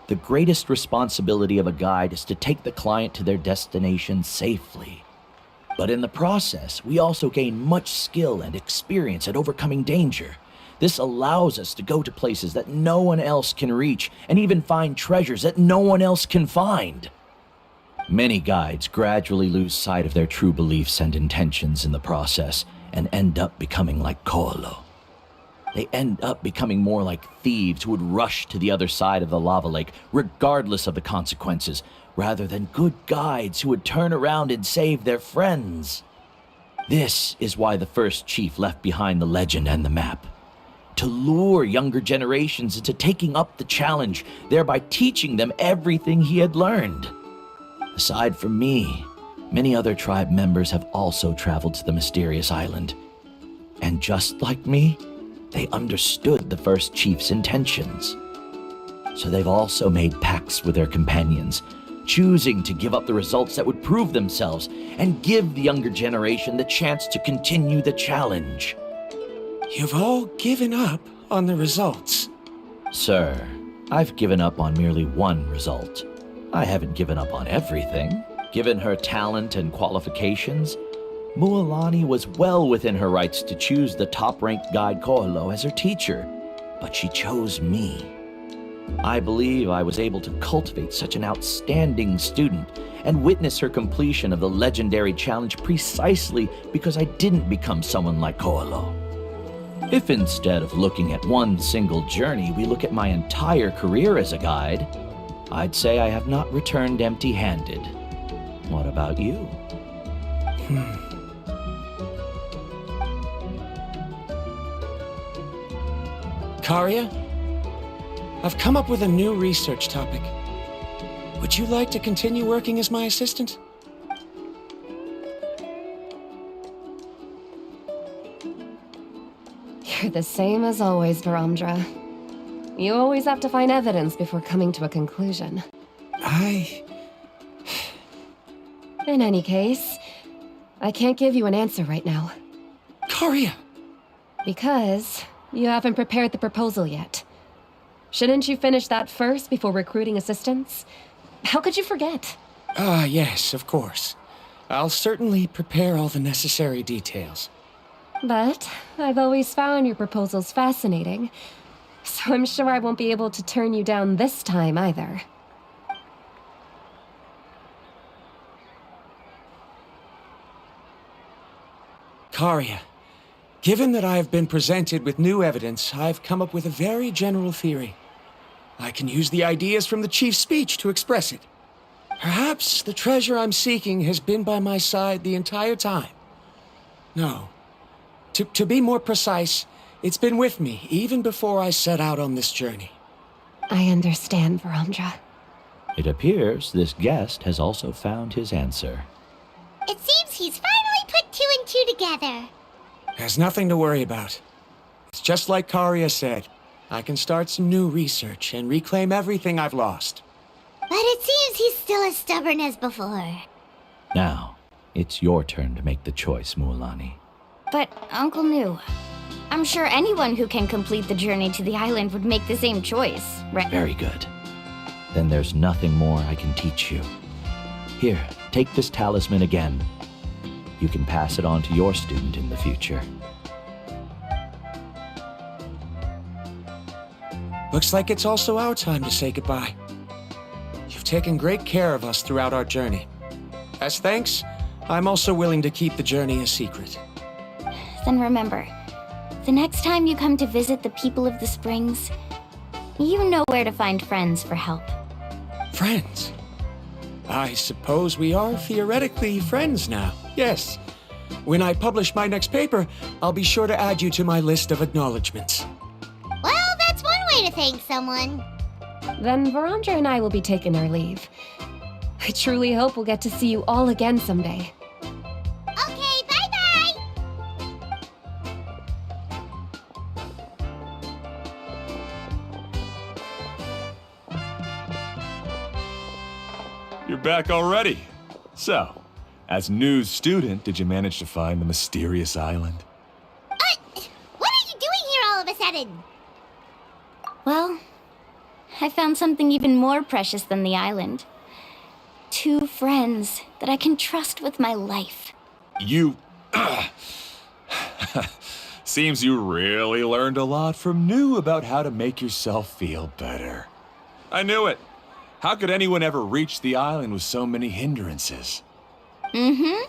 J: The greatest responsibility of a guide is to take the client to their destination safely. But in the process, we also gain much skill and experience at overcoming danger. This allows us to go to places that no one else can reach, and even find treasures that no one else can find. Many guides gradually lose sight of their true beliefs and intentions in the process, and end up becoming like Ko'olo. They end up becoming more like thieves who would rush to the other side of the lava lake, regardless of the consequences, rather than good guides who would turn around and save their friends. This is why the first chief left behind the legend and the map. To lure younger generations into taking up the challenge, thereby teaching them everything he had learned. Aside from me, many other tribe members have also traveled to the mysterious island. And just like me, they understood the first chief's intentions. So they've also made pacts with their companions, choosing to give up the results that would prove themselves and give the younger generation the chance to continue the challenge.
G: You've all given up on the results.
J: Sir, I've given up on merely one result. I haven't given up on everything. Given her talent and qualifications, Mualani was well within her rights to choose the top-ranked guide Ko'olo as her teacher, but she chose me. I believe I was able to cultivate such an outstanding student and witness her completion of the legendary challenge precisely because I didn't become someone like Ko'olo. If instead of looking at one single journey, we look at my entire career as a guide, I'd say I have not returned empty-handed. What about you?
G: Karia, I've come up with a new research topic. Would you like to continue working as my assistant?
F: You're the same as always, Varamdra. You always have to find evidence before coming to a conclusion. In any case, I can't give you an answer right now.
G: Karia!
F: Because you haven't prepared the proposal yet. Shouldn't you finish that first before recruiting assistants? How could you forget?
G: Yes, of course. I'll certainly prepare all the necessary details.
F: But I've always found your proposals fascinating, so I'm sure I won't be able to turn you down this time either.
G: Karia, given that I have been presented with new evidence, I've come up with a very general theory. I can use the ideas from the chief's speech to express it. Perhaps the treasure I'm seeking has been by my side the entire time. No. To be more precise, it's been with me even before I set out on this journey.
F: I understand, Verandra.
J: It appears this guest has also found his answer.
C: It seems he's finally put two and two together.
G: There's nothing to worry about. It's just like Karia said. I can start some new research and reclaim everything I've lost.
C: But it seems he's still as stubborn as before.
J: Now, it's your turn to make the choice, Mualani.
B: But, Uncle New, I'm sure anyone who can complete the journey to the island would make the same choice, right?
J: Very good. Then there's nothing more I can teach you. Here, take this talisman again. You can pass it on to your student in the future.
G: Looks like it's also our time to say goodbye. You've taken great care of us throughout our journey. As thanks, I'm also willing to keep the journey a secret.
B: Then remember, the next time you come to visit the people of the Springs, you know where to find friends for help.
G: Friends? I suppose we are theoretically friends now, yes. When I publish my next paper, I'll be sure to add you to my list of acknowledgements.
C: Well, that's one way to thank someone.
F: Then Verandra and I will be taking our leave. I truly hope we'll get to see you all again someday.
C: Okay, bye-bye!
D: You're back already. So, as news student, did you manage to find the mysterious island?
C: What are you doing here all of a sudden?
B: Well, I found something even more precious than the island. 2 friends that I can trust with my life.
D: You... Seems you really learned a lot from New about how to make yourself feel better. I knew it. How could anyone ever reach the island with so many hindrances?
B: Mm-hmm.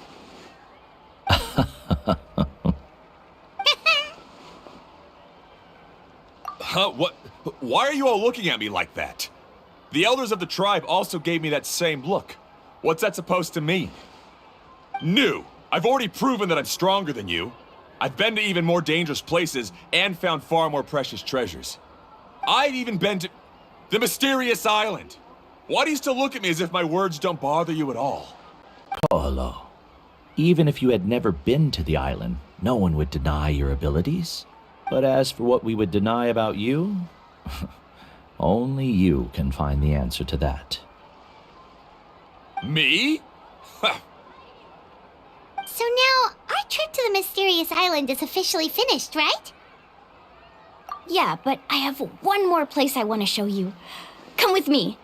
D: Huh? What? Why are you all looking at me like that? The elders of the tribe also gave me that same look. What's that supposed to mean? New, I've already proven that I'm stronger than you. I've been to even more dangerous places and found far more precious treasures. I've even been to the mysterious island. Why do you still look at me as if my words don't bother you at all?
J: Koalo, even if you had never been to the island, no one would deny your abilities. But as for what we would deny about you, only you can find the answer to that.
D: Me?
C: So now, our trip to the mysterious island is officially finished, right?
B: Yeah, but I have one more place I want to show you. Come with me.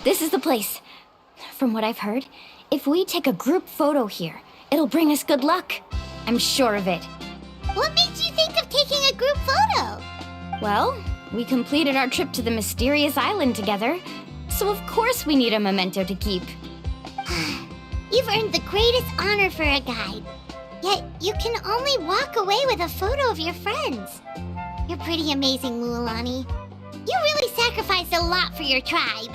B: This is the place. From what I've heard, if we take a group photo here, it'll bring us good luck. I'm sure of it.
C: What made you think of taking a group photo?
B: Well, we completed our trip to the mysterious island together, so of course we need a memento to keep.
C: You've earned the greatest honor for a guide. Yet you can only walk away with a photo of your friends. You're pretty amazing, Mualani. You really sacrificed a lot for your tribe.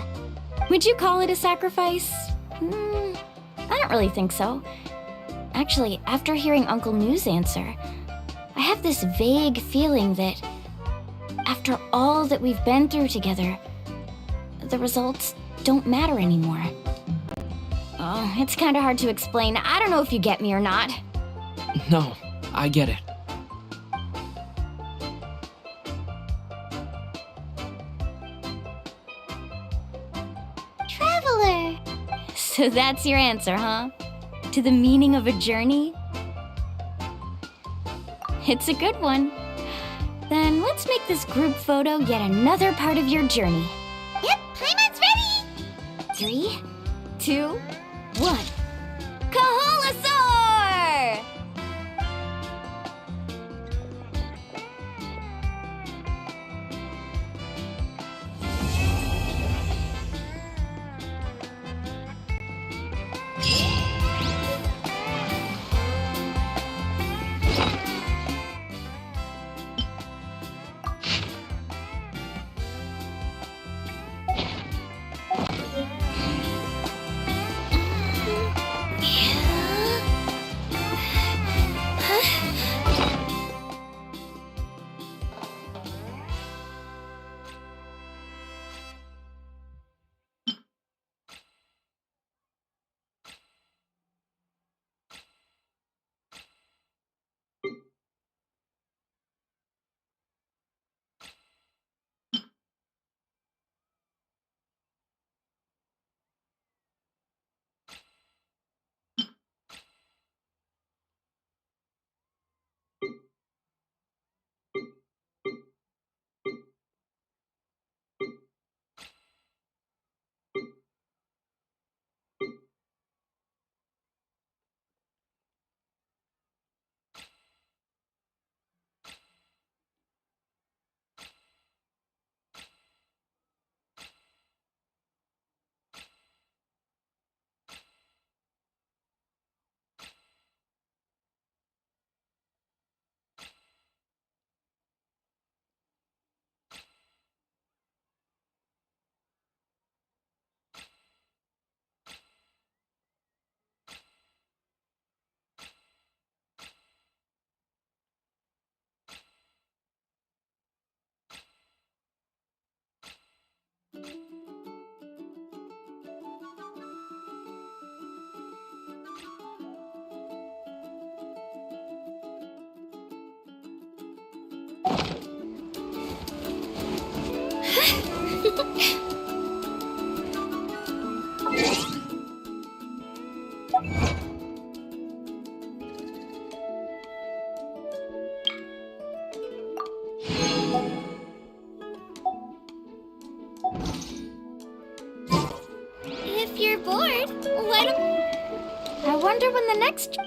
B: Would you call it a sacrifice? I don't really think so. Actually, after hearing Uncle New's answer, I have this vague feeling that after all that we've been through together, the results don't matter anymore. Oh, it's kind of hard to explain. I don't know if you get me or not.
A: No, I get it.
C: Traveler.
B: So that's your answer, huh? To the meaning of a journey? It's a good one. Then let's make this group photo yet another part of your journey.
C: Yep, Paimon's ready.
B: 3, 2, 1. Kaholasaur!
C: If you're bored, why don't...
B: I wonder when the next